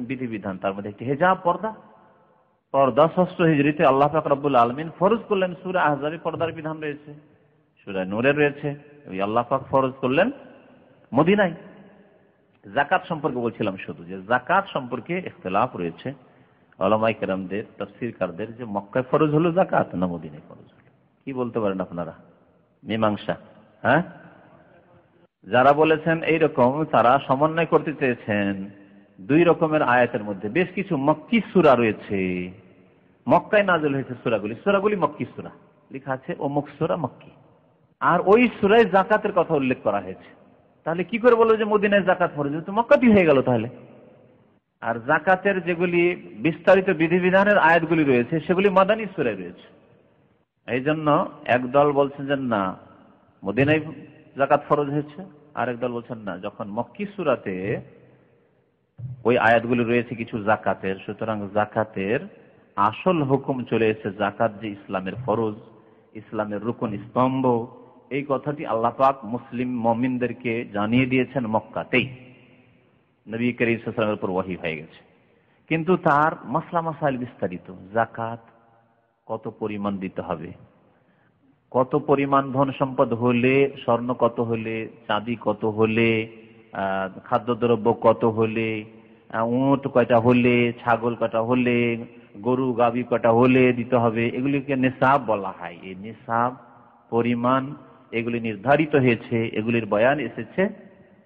বিধিবিধান, তার মধ্যে একটি হিজাব, পর্দা ৬ষ্ঠ হিজরিতে আল্লাহ পাক রব্বুল আলামিন ফরজ করলেন। সূরা আহজাবে পর্দার বিধান রয়েছে, সূরা নূরে রয়েছে, ওই আল্লাহ পাক ফরজ করলেন মদিনায়। যাকাত সম্পর্কে বলছিলাম শুধু, যে যাকাত সম্পর্কে ইখতিলাফ রয়েছে উলামায়ে কেরামদের, তাফসীরকারদের, যে মক্কায় ফরজ হলো যাকাত না মদিনায় ফরজ হলো। কি বলতে পারেন আপনারা? মীমাংসা। হ্যাঁ, যারা বলেছেন এইরকম, তারা সমন্বয় করতে চেয়েছেন দুই রকমের আয়াতের মধ্যে। বেশ কিছু মক্কি সূরা রয়েছে, মক্কায় নাযিল হয়েছে সূরাগুলি মক্কি সূরা, লেখা আছে অমুক সূরা মক্কি, আর ওই সূরায় যাকাতের কথা উল্লেখ করা হয়েছে। তাহলে কি করে বলবো যে মদিনায় যাকাত ফরজ, তো মক্কাতেই হয়ে গেল তাহলে। আর যাকাতের যেগুলি বিস্তারিত বিধিবিধানের আয়াতগুলি রয়েছে, সেগুলি মাদানী সূরায় রয়েছে। এই জন্য একদল বলছেন যে না, মদিনায় যাকাত ফরজ হয়েছে, আর একদল বলছেন না, যখন মক্কি সূরাতে ওই আয়াতগুলি রয়েছে কিছু যাকাতের, সুতরাং যাকাতের আসল হুকুম চলে এসেছে। যাকাত যে ইসলামের ফরজ, ইসলামের রুকন, স্তম্ভ, এই কথাটি আল্লাহ পাক মুসলিম মুমিনদেরকে জানিয়ে দিয়েছেন মক্কাতেই। নবী করিম সাল্লাল্লাহু আলাইহি ওয়াসাল্লামের উপর ওহী হয়ে গেছে। কিন্তু তার মাসলা মাসাইল বিস্তারিত। যাকাত কত পরিমাণ দিতে হবে, কত পরিমাণ ধন সম্পদ হলে, স্বর্ণ কত হলে, চাঁদি কত হলে, খাদ্যদ্রব্য কত হলে, উট কয়টা হলে, ছাগল কয়টা হলে, গরু গাভী কয়টা হলে দিতে হবে, এগুলিকে নিসাব বলা হয়। এই নিসাব পরিমাণ এগুলি নির্ধারিত হয়েছে, এগুলির বয়ান এসেছে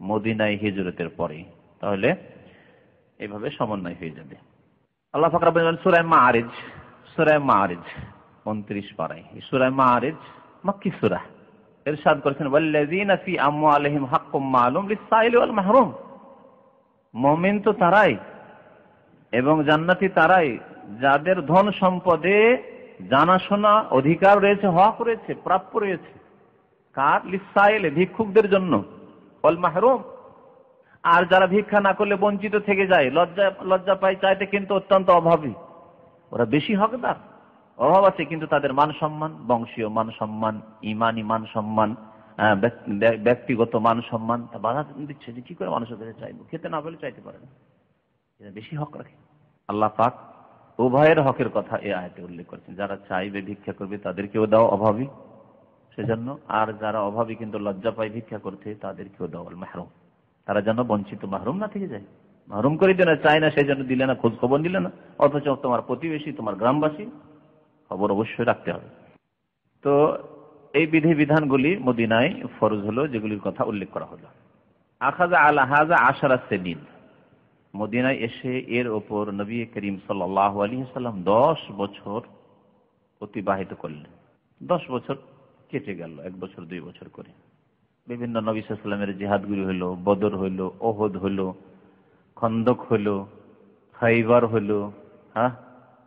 মদিনায় হিজরতের পরে। তাহলে এইভাবে সমন্বয় হয়ে যাবে। আল্লাহ পাক রব্বুল আলামিন সূরা মাআরিজ 29 পারায়, সূরা মাআরিজ মক্কি সূরা, ইরশাদ করেছেন ওয়াল্লাযীনা ফি আমওয়ালিহিম হাক্কুম মালুম লিস-সাইলি ওয়াল মাহরুম। মুমিন তো তারাই এবং জান্নাতি তারাই যাদের ধন সম্পদে জানাশোনা অধিকার রয়েছে, হক রয়েছে, প্রাপ্য রয়েছে। কার? লিস-সাইলি, ভিক্ষুকদের জন্য, ওয়াল মাহরুম, আর যারা ভিক্ষা না করলে বঞ্চিত থেকে যায়, লজ্জা পায় চাইতে, কিন্তু অত্যন্ত অভাবী, ওরা বেশি হকদার। অভাব আছে কিন্তু তাদের মান সম্মান, বংশীয় মান সম্মান, ইমানি মান সম্মান, ব্যক্তিগত মান সম্মান, তা বাধা দিচ্ছে যে কি করে মানুষের কাছে চাইবো, খেতে না পেলে চাইতে পারে না, এরা বেশি হক রাখে। আল্লাহ পাক উভয়ের হকের কথা এই আয়াতে উল্লেখ করেছেন। যারা চাইবে ভিক্ষা করবে তাদেরকেও দাও অভাবী সেজন্য, আর যারা অভাবী কিন্তু লজ্জা পায় ভিক্ষা করতে, তাদেরকেও দাও আল মাহরুম, তারা যেন বঞ্চিত মাহরুম না থেকে যায়। মাহরুম করে দিলে চায় না, সেই জন্য দিলে না, খোঁজ খবর দিলে না, অথচ তোমার প্রতিবেশী, তোমার গ্রামবাসী, খবর অবশ্যই রাখতে হবে। তো এই বিধিবিধানগুলি মদিনায় ফরজ হলো, যেগুলির কথা উল্লেখ করা হলো। আখাযা আলা হাযা 10 সিনিন, মদিনায় এসে এর ওপর নবী করিম সাল্লাল্লাহু আলাইহি ওয়াসাল্লাম 10 বছর অতিবাহিত করলেন। 10 বছর কেটে গেল, 1 বছর 2 বছর করে। বিভিন্ন নবী সাল্লাল্লাহু আলাইহি ওয়াসাল্লামের জিহাদগুলি হলো, বদর হলো, ওহদ হলো, খন্দক হলো, খাইবার হলো,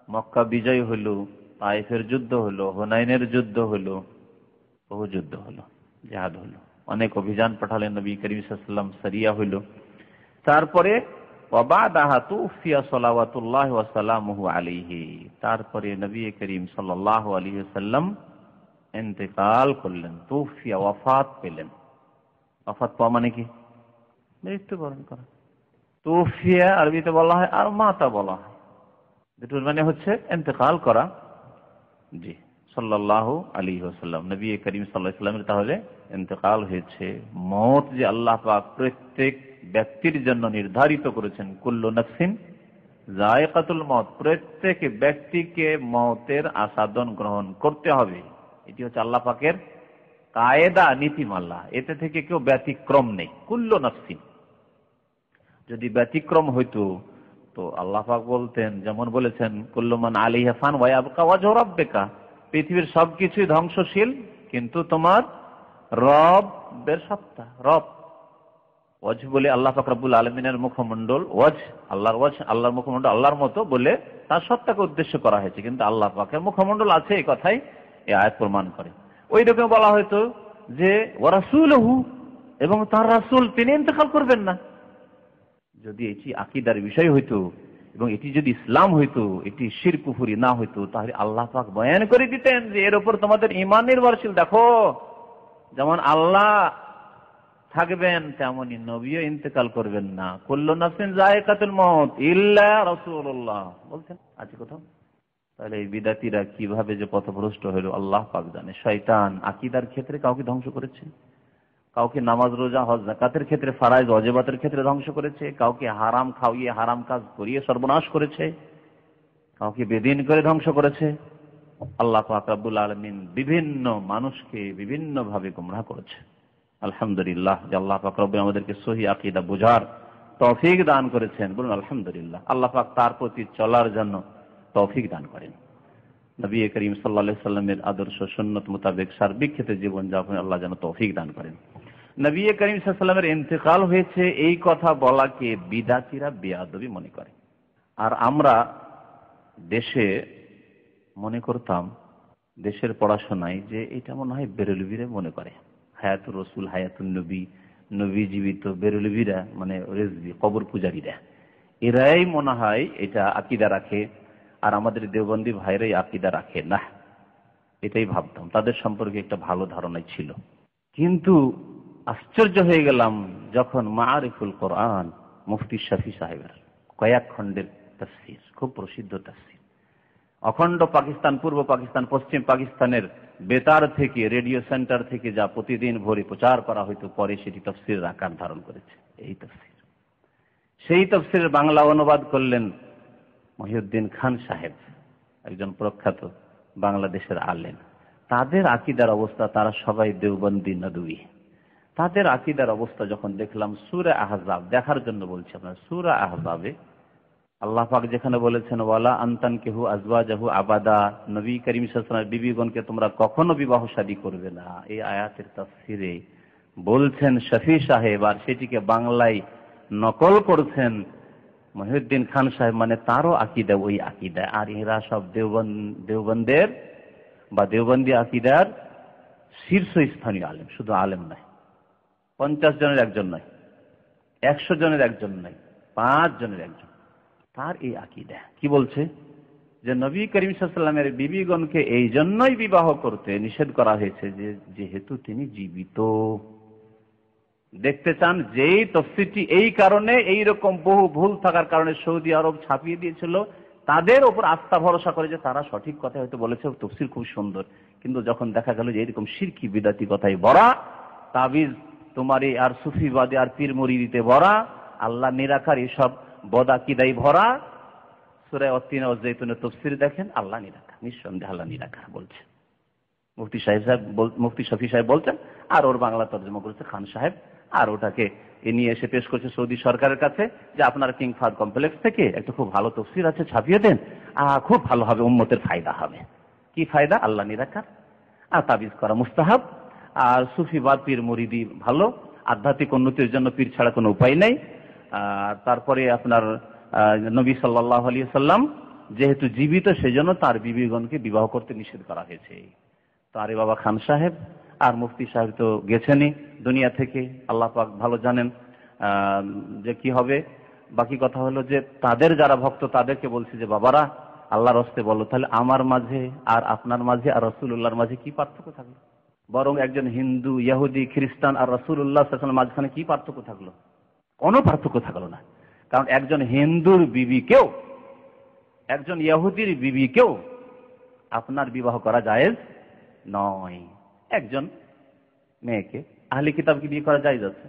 মক্কা বিজয় হলো, তায়েফের যুদ্ধ হলো, হুনাইনের যুদ্ধ হলো, বহু যুদ্ধ হলো, জিহাদ হলো, অনেক অভিযান পাঠালেন নবী করিম সাল্লাল্লাহু আলাইহি ওয়াসাল্লাম, সারিয়া হলো। তারপরে ওয়াবাদাহা তুফিয়া সালাওয়াতুল্লাহি ওয়া সালামুহু আলাইহি, তারপরে নবী করিম সাল্লাল্লাহু আলাইহি ওয়াসাল্লাম ইন্তেকাল করলেন, তুফিয়া, ওয়াফাত পেলেন। ওয়াফাত পাওয়া মানে কি? মৃত্যুবরণ করা। তুফিয়া আরবিতে বলা হয় আর মাতা বলা হয়, দুটোর মানে হচ্ছে ইন্তেকাল করা। জি, সাল্লাল্লাহু আলাইহি ওয়াসাল্লাম, নবী করিম সাল্লাল্লাহু আলাইহি ওয়াসাল্লামের তাহলে ইন্তেকাল হয়েছে। মওত যে আল্লাহ পাক প্রত্যেক ব্যক্তির জন্য নির্ধারিত করেছেন, কুল্লু নাফসিন যায়কাতুল মওত, প্রত্যেক ব্যক্তিকে মওতের আস্বাদন গ্রহণ করতে হবে। এটি হচ্ছে আল্লাহ পাকের কায়দা, নীতিমালা, এতে থেকে কেউ ব্যতিক্রম নেই। কুল্লু নাফসিন, যদি ব্যতিক্রম হইতো তো আল্লাহ পাক বলতেন, যেমন বলেছেন কুল্লু মান আলাইহা ফান ওয়া ইয়াবকা ওয়াজহু রাব্বিকা, পৃথিবীর সবকিছুই ধ্বংসশীল কিন্তু তোমার রবের সত্তা, রব ওয়াজ বলে আল্লাহ পাক রব্বুল আলামিনের মুখমণ্ডল, ওয়াজ আল্লাহর মুখমণ্ডল আল্লাহর মতো বলে তার সত্তাকে উদ্দেশ্য করা হয়েছে, কিন্তু আল্লাহ পাকের মুখমণ্ডল আছে এই কথাই এই আয়াত প্রমাণ করে। ওই রকম বলা হয়তো যে ওয়া রাসূলুহু, এবং তার রাসূল তিনি ইন্তেকাল করবেন না। যদি এটি আকীদার বিষয় হইতো এবং এটি যদি ইসলাম হইতো, এটি শিরক কুফরি না হইতো, তাহলে আল্লাহ পাক বয়ান করে দিতেন যে এর উপর তোমাদের ঈমান নির্ভরশীল। দেখো, যেমন আল্লাহ থাকবেন তেমনি নবীও ইন্তেকাল করবেন না। কুল্লু নাফসিন যায়কাতুল মউত ইল্লা রাসূলুল্লাহ বলছেন আছে কোথাও। তাহলে এই বিদাতীরা কিভাবে যে পথভ্রষ্ট হলো আল্লাহ পাক জানে। শয়তান আকীদার ক্ষেত্রে কাউকে ধ্বংস করেছে, কাউকে নামাজ রোজা হজ যাকাতের ক্ষেত্রে, ফারায়েজ ওয়াজিবাতের ক্ষেত্রে ধ্বংস করেছে, কাউকে হারাম খাওয়িয়ে হারাম কাজ করিয়ে সর্বনাশ করেছে, কাউকে বেদিন করে ধ্বংস করেছে। আল্লাহ পাক রব্বুল আলামিন বিভিন্ন মানুষকে বিভিন্ন ভাবে গোমরাহ করেছে। আলহামদুলিল্লাহ যে আল্লাহ পাক রব্বুল আমাদেরকে সহিহ আকীদা বোঝার তৌফিক দান করেছেন। বলুন আলহামদুলিল্লাহ। আল্লাহ পাক তার প্রতি চলার জন্য তৌফিক দান করেন। নবী করিম সাল্লাল্লাহু আলাইহি সাল্লামের আদর্শ সুন্নাত মোতাবেক সার্বিক ক্ষেত্রে জীবন যাপন আল্লাহ যেন তৌফিক দান করেন। নবী করিম সাল্লাল্লাহু আলাইহি সাল্লামের ইন্তেকাল হয়েছে এই কথা বলাকে বিদআতীরা বেয়াদবি মনে করে। আর আমরা দেশে মনে করতাম, দেশের পড়াশোনায়, যে এটা মনে হয় বেরেলভিরা মনে করে, হায়াতুর রসুল হায়াতুন নবী, নবী জীবিত, বেরেলভিরা মানে রেজভি কবর পূজারীরা, এরাই মনে হয় এটা আকীদা রাখে, আর আমাদের দেওবন্দি ভাইরাই আকীদা রাখে না। এটাই ভাবতাম, তাদের সম্পর্কে একটা ভালো ধারণাই ছিল। কিন্তু আশ্চর্য হয়ে গেলাম যখন মাআরিফুল কোরআন মুফতি শফি সাহেবের কয়েক খণ্ডের তাফসীর, খুব প্রসিদ্ধ তাফসীর, অখণ্ড পাকিস্তান, পূর্ব পাকিস্তান, পশ্চিম পাকিস্তানের বেতার থেকে, রেডিও সেন্টার থেকে যা প্রতিদিন ভোরে প্রচার করা হয়তো, পরে সেটি তাফসীরের আকার ধারণ করেছে। এই তাফসীর, সেই তাফসীরের বাংলা অনুবাদ করলেন মহিউদ্দিন খান সাহেব, একজন প্রখ্যাত বাংলাদেশের আলেম। তাদের আকীদার অবস্থা, তারা সবাই দেওবন্দি নদভী। তাদের আকীদার অবস্থা যখন দেখলাম, সূরা আহজাব দেখার জন্য বলছি আপনার, সূরা আহজাবে আল্লাহ পাক যেখানে বলেছেন ওয়ালা আনতানকিহু আজওয়াজাহু আবাদা, নবী করিম সাল্লাল্লাহু আলাইহি ওয়াসাল্লামের বিবিগণকে তোমরা কখনো বিবাহ শাদী করবে না, এই আয়াতের তাফসীরে বলছেন শফি সাহেব, আর সেটিকে বাংলায় নকল করছেন মহিউদ্দিন খান সাহেব, মানে তারও আকীদা ওই আকীদা। আর এরা সব দেওবন্দের বা দেওবন্দি আকীদার শীর্ষস্থানীয় আলেম, শুধু আলেম নয়, 50 জনের একজন নয়, 100 জনের একজন নয়, 5 জনের একজন। তার এই আকীদা কি বলছে যে নবী করিম সাল্লাল্লাহু আলাইহি ওয়াসাল্লামের বিবিগণকে এই জন্যই বিবাহ করতে নিষেধ করা হয়েছে যে যেহেতু তিনি জীবিত। দেখতে চান যেই তাফসীরটি এই কারণে, এই রকম বহু ভুল থাকার কারণে সৌদি আরব ছাপিয়ে দিয়েছিল, তাদের উপর আস্থা ভরসা করে যে তারা সঠিক কথা হয়তো বলেছে, তাফসীর খুব সুন্দর, কিন্তু যখন দেখা গেল যে এরকম শিরকি বিদআতি কথাই ভরা, তাবিজ তোমারি আর সুফিবাদী আর পীর মুরিদিতে ভরা, আল্লাহ নিরাকার এসব বদআকিদাই ভরা। সূরা আত-তিন ওয়াজ যাইতুনের তাফসীর দেখেন, আল্লাহ নিরাকার, নিঃসন্দেহে আল্লাহ নিরাকার বলছে মুফতি শফি সাহেব বলছেন, আর ওর বাংলা তর্জমা করেছে খান সাহেব, আর ওটাকে নিয়ে এসে পেশ করছে সৌদি সরকারের কাছে যে আপনার কিং ফাহাদ কমপ্লেক্স থেকে একটা খুব ভালো তাফসীর আছে, ছাপিয়ে দেন, খুব ভালো হবে, উম্মতের ফায়দা হবে। কি ফায়দা? আল্লাহ নিরাকার, আর তাবিজ করা মুস্তাহাব, আর সুফিবাদ পীর মুরিদি ভালো, আধ্যাত্মিক উন্নতির জন্য পীর ছাড়া কোনো উপায় নেই। তারপরে আপনার নবী সাল্লাল্লাহু আলাইহি ওয়াসাল্লাম যেহেতু জীবিত, সেজন্য তার বিবিগণকে বিবাহ করতে নিষেধ করা হয়েছে। তো আরে বাবা, খান সাহেব আর মুফতি সাহেব তো গেছেনই দুনিয়া থেকে, আল্লাহ পাক ভালো জানেন যে কি হবে। বাকি কথা হলো যে তাদের যারা ভক্ত, তাদেরকে বলছি যে বাবারা, আল্লাহর হস্তে বলো, তাহলে আমার মাঝে আর আপনার মাঝে আর রাসূলুল্লাহর মাঝে কি পার্থক্য থাকলো? বরং একজন হিন্দু, ইহুদি, খ্রিস্টান আর রাসূলুল্লাহ সাল্লাল্লাহু আলাইহি ওয়াসাল্লামের মাঝখানে কি পার্থক্য থাকলো? কোনো পার্থক্য থাকলো না। কারণ একজন হিন্দুর বিবিকেও, একজন ইহুদির বিবিকেও আপনার বিবাহ করা জায়েজ নয়। একজন মেয়েকে আহলে কিতাবকে বিয়ে করা জায়েজ আছে,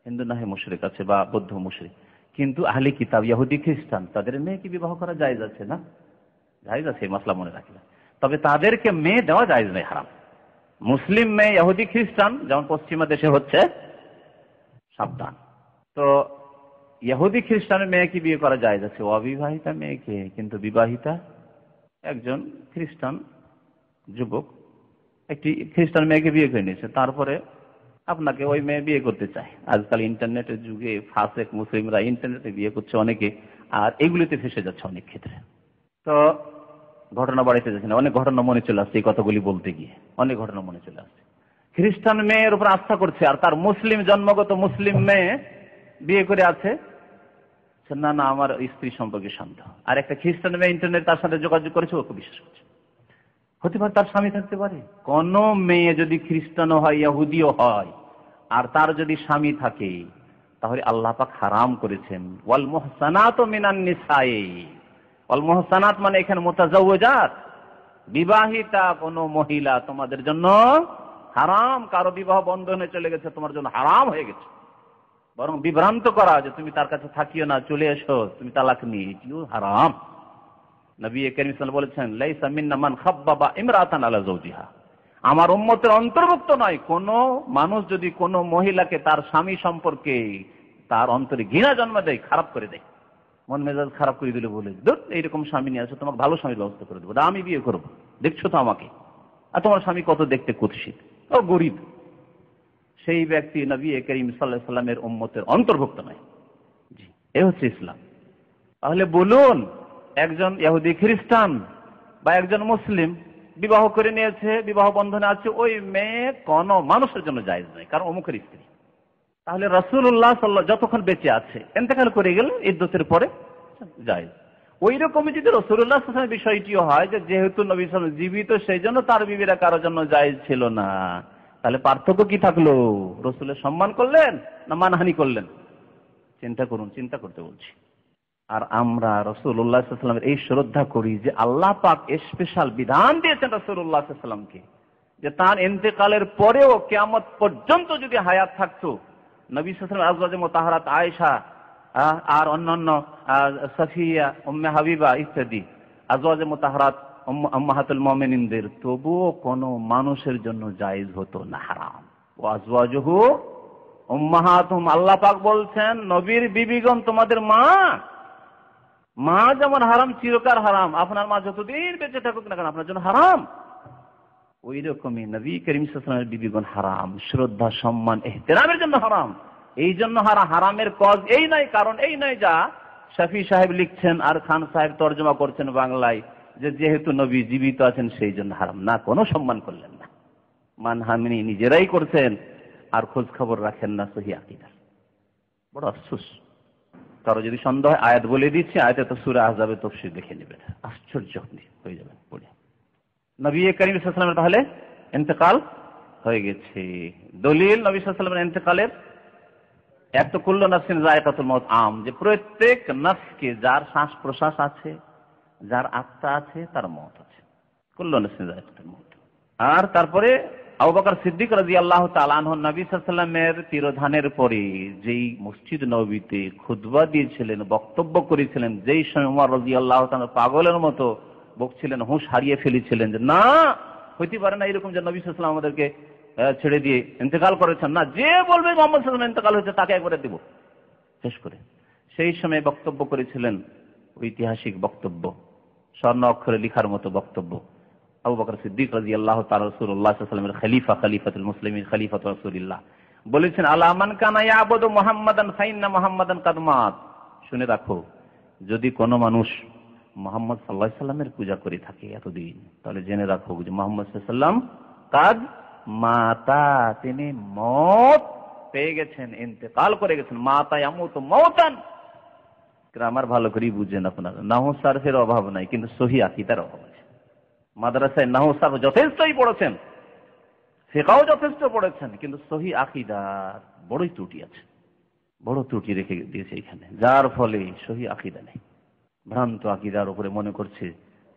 হিন্দু না হয় মুশরিক আছে বা বৌদ্ধ মুশরিক, কিন্তু আহলে কিতাব ইহুদি খ্রিস্টান তাদের মেয়েকে বিবাহ করা জায়েজ আছে না? জায়েজ আছে, এই মাসলা মনে রাখবেন। তবে তাদেরকে মেয়ে দেওয়া জায়েজ নয়, হারাম। মুসলিম মেয়ে ইহুদি খ্রিস্টান যেমন পশ্চিমা দেশে হচ্ছে, সাবধান। তো ইহুদি খ্রিস্টানের মেয়েকে বিয়ে করা জায়েজ আছে, অবিবাহিতা মেয়েকে। কিন্তু বিবাহিতা একজন খ্রিস্টান যুবক একটি খ্রিস্টান মেয়েকে বিয়ে করে নিয়েছে, তারপরে আপনাকে ওই মেয়ে বিয়ে করতে চায়। আজকাল ইন্টারনেটের যুগে ফাসেক মুসলিমরা ইন্টারনেটে বিয়ে করছে অনেকে, আর এগুলিতে ফেসে যাচ্ছে অনেক ক্ষেত্রে। তো ঘটনা বাড়িতে যাচ্ছে না, অনেক ঘটনা মনে চলে আসছে এই কথাগুলি বলতে গিয়ে, অনেক ঘটনা মনে চলে আসছে। খ্রিস্টান মেয়ের উপর আস্থা করছে আর তার মুসলিম জন্মগত মুসলিম মেয়ে বিয়ে করে আছে, না না আমার স্ত্রী সম্পর্কে সন্দেহ। আর একটা খ্রিস্টান মেয়ে ইন্টারনেট তার সাথে যোগাযোগ করেছে, ওকে বিশ্বাস করছে। হতে পারে তার স্বামী থাকতে পারে। কোন মেয়ে যদি খ্রিস্টানও হয়, ইহুদিও হয়, আর তার যদি স্বামী থাকে, তাহলে আল্লাহ পাক হারাম করেছেন ওয়াল মুহসানাতু মিনান নিসাই। ওয়াল মুহসানাত মানে এখানে মুতাজাওয়াজাত, বিবাহিতা কোন মহিলা তোমাদের জন্য হারাম। কারো বিবাহ বন্ধনে চলে গেছে, তোমার জন্য হারাম হয়ে গেছে। বরং বিভ্রান্ত করা যে তুমি তার কাছে থাকিও না, চলে এসো, তুমি তালাক নিয়ে, এটিও হারাম। নবী করিম সাল্লাল্লাহু আলাইহি ওয়াসাল্লাম বলেছেন, লাইসা মিন্না মান খাব্বাবা ইমরাতান আলা যাওজিহা। আমার উম্মতের অন্তর্ভুক্ত নয় কোন মানুষ যদি কোন মহিলাকে তার স্বামী সম্পর্কে তার অন্তরে ঘৃণা জন্ম দেয়, খারাপ করে দেয়, মন মেজাজ খারাপ করে দিলে বলে ধুর এইরকম স্বামী নিয়ে আসো, তোমাকে ভালো স্বামীর ব্যবস্থা করে দেবো, আমি বিয়ে করবো, দেখছো তো আমাকে, আর তোমার স্বামী কত দেখতে কুৎসিত ও গরিব, সেই ব্যক্তি নবী করিম সাল্লাল্লাহু আলাইহি ওয়াসাল্লামের উম্মতের অন্তর্ভুক্ত নয়। জি, এই হচ্ছে ইসলাম। তাহলে বলুন, একজন ইহুদি খ্রিস্টান বা একজন মুসলিম বিবাহ করে নিয়েছে, বিবাহ বন্ধনে আছে, ওই মেয়ে কোন মানুষের জন্য জায়েজ নয়, কারণ অমুকের স্ত্রী। তাহলে রাসূলুল্লাহ সাল্লাল্লাহু যতক্ষণ বেঁচে আছে, ইন্তেকাল করে গেল ইদ্দতের পরে জায়েজ। ওই রকমই যদি রাসূলুল্লাহ সাল্লাল্লাহু আলাইহি ওয়াসাল্লামের বিষয়টিও হয় যে যেহেতু নবী সাল্লাল্লাহু আলাইহি ওয়াসাল্লাম জীবিত, সেই জন্য তার বিবিরা কারোর জন্য জায়েজ ছিল না, তাহলে পার্থক্য কি থাকলো? রাসূলের সম্মান করলেন না মানহানি করলেন? চিন্তা করুন, চিন্তা করতে বলছি। আর আমরা রাসূলুল্লাহ সাল্লাল্লাহু আলাইহি ওয়াসাল্লামের এই শ্রদ্ধা করি যে আল্লাহ পাক স্পেশাল বিধান দিয়েছেন রাসূলুল্লাহ সাল্লাল্লাহু আলাইহি ওয়াসাল্লামকে, যে তার ইন্তেকালের পরেও কিয়ামত পর্যন্ত যদি হায়াত থাকতো, নবী সাল্লাল্লাহু আলাইহি ওয়াসাল্লাম আজওয়াজে মুতাহহারাত আয়েশা আর অন্যান্য সাফিয়া, উম্মে হাবিবা ইত্যাদি আজওয়াজে মুতাহহারাত উম্মাহাতুল মুমিনিনদের তবুও কোনো মানুষের জন্য জায়েজ হতো না, হারাম। ওয়া আজওয়াজুহু উম্মাহাতুহুম, আল্লাহ পাক বলছেন নবীর বিবিগণ তোমাদের মা। মা যেমন হারাম, চিরকাল হারাম, আপনার মা যতদিন বেঁচে থাকুক না কেন আপনার জন্য হারাম, ওই রকমই নবী করিম সাল্লাল্লাহু আলাইহি ওয়াসাল্লামের বিবিগণ হারাম, শ্রদ্ধা সম্মান এহতেরামের জন্য হারাম। এই জন্য হারামের কজ এই নয়, কারণ এই নয় যা শফি সাহেব লিখছেন আর খান সাহেব তর্জমা করছেন বাংলায়, যে যেহেতু নবী জীবিত আছেন সেই জন্য হারাম, না, কোনো সম্মান করলেন না, মানহানি নিজেরাই করছেন আর খোঁজ খবর রাখেন না সহিহ আকীদার। বড় আফসোস। কারো যদি সন্দেহ হয়, আয়াত বলে দিচ্ছি, আয়াতে তো সূরা আহজাবের তাফসীর দেখে নেবেন, আশ্চর্য হয়ে যাবেন পড়ে। নবী করিম সাল্লাল্লাহু আলাইহি ওয়াসাল্লাম তাহলে ইন্তেকাল হয়ে গেছে। দলিল নবী সাল্লাল্লাহু আলাইহি ওয়াসাল্লামের ইন্তেকালের, এক তো কুল্লু নাফসিন যায়কাতুল মউত আম, যে প্রত্যেক নফসকে, যার শ্বাস প্রশ্বাস আছে, যার আত্মা আছে, তার মওত আছে, কুল্লু নাফসিন যায়কাতুল মউত। আর তারপরে আবু বকর সিদ্দিক রাদিয়াল্লাহু তাআলা আনহু নবী সাল্লাল্লাহু আলাইহি ওয়াসাল্লামের তিরোধানের পরে যেই মসজিদ নববীতে খুতবা দিয়েছিলেন, বক্তব্য করেছিলেন, যেই সময় ওমর রাদিয়াল্লাহু তাআলা পাগলের মতো বকছিলেন, হুঁশ হারিয়ে ফেলেছিলেন যে না, হইতে পারে না এরকম যে নবী সাল্লাল্লাহু আলাইহি ওয়াসাল্লাম আমাদেরকে ছেড়ে দিয়ে ইন্তেকাল করেছেন, না, যে বলবে মুহাম্মদ সাল্লাল্লাহু আলাইহি ওয়াসাল্লাম ইন্তেকাল হয়েছে তাকে একবারে দেব শেষ করে। সেই সময় বক্তব্য করেছিলেন ঐতিহাসিক বক্তব্য, স্বর্ণ অক্ষরে লেখার মতো বক্তব্য, আবু বকর সিদ্দিক রাদিয়াল্লাহু তাআলা রাসূলুল্লাহ সাল্লাল্লাহু আলাইহি ওয়াসাল্লামের খলিফা, খলিফাতুল মুসলিমিন, খলিফাতু রাসূলিল্লাহ, বলেছেন আলা মান কানা ইয়াবুদু মুহাম্মাদান ফাইন্না মুহাম্মাদান কাদ মাত। শুনে রাখো, যদি কোনো মানুষ মুহাম্মদ সাল্লাল্লাহু আলাইহি ওয়াসাল্লামের পূজা করে থাকে এতদিন, তাহলে জেনে রাখো যে মুহাম্মদ সাল্লাল্লাহু আলাইহি ওয়াসাল্লাম কাদ মাতা, তিনি মওত পেয়ে গেছেন, ইন্তেকাল করে গেছেন। মাতা ইয়ামুতু মাউতান, গ্রামার ভালো করে বুঝেন আপনারা, নাহু সারফের অভাব নাই, কিন্তু সহিহ আকীদার অভাব আছে। মাদ্রাসায় নাহু সারফ যথেষ্টই পড়েছেন, ফিকহও যথেষ্ট পড়েছেন, কিন্তু সহিহ আকীদার বড়ই ত্রুটি আছে, বড় ত্রুটি রেখে দিয়েছে এখানে, যার ফলে সহিহ আকীদা নেই। ভ্রান্ত আকীদার উপরে মনে করছে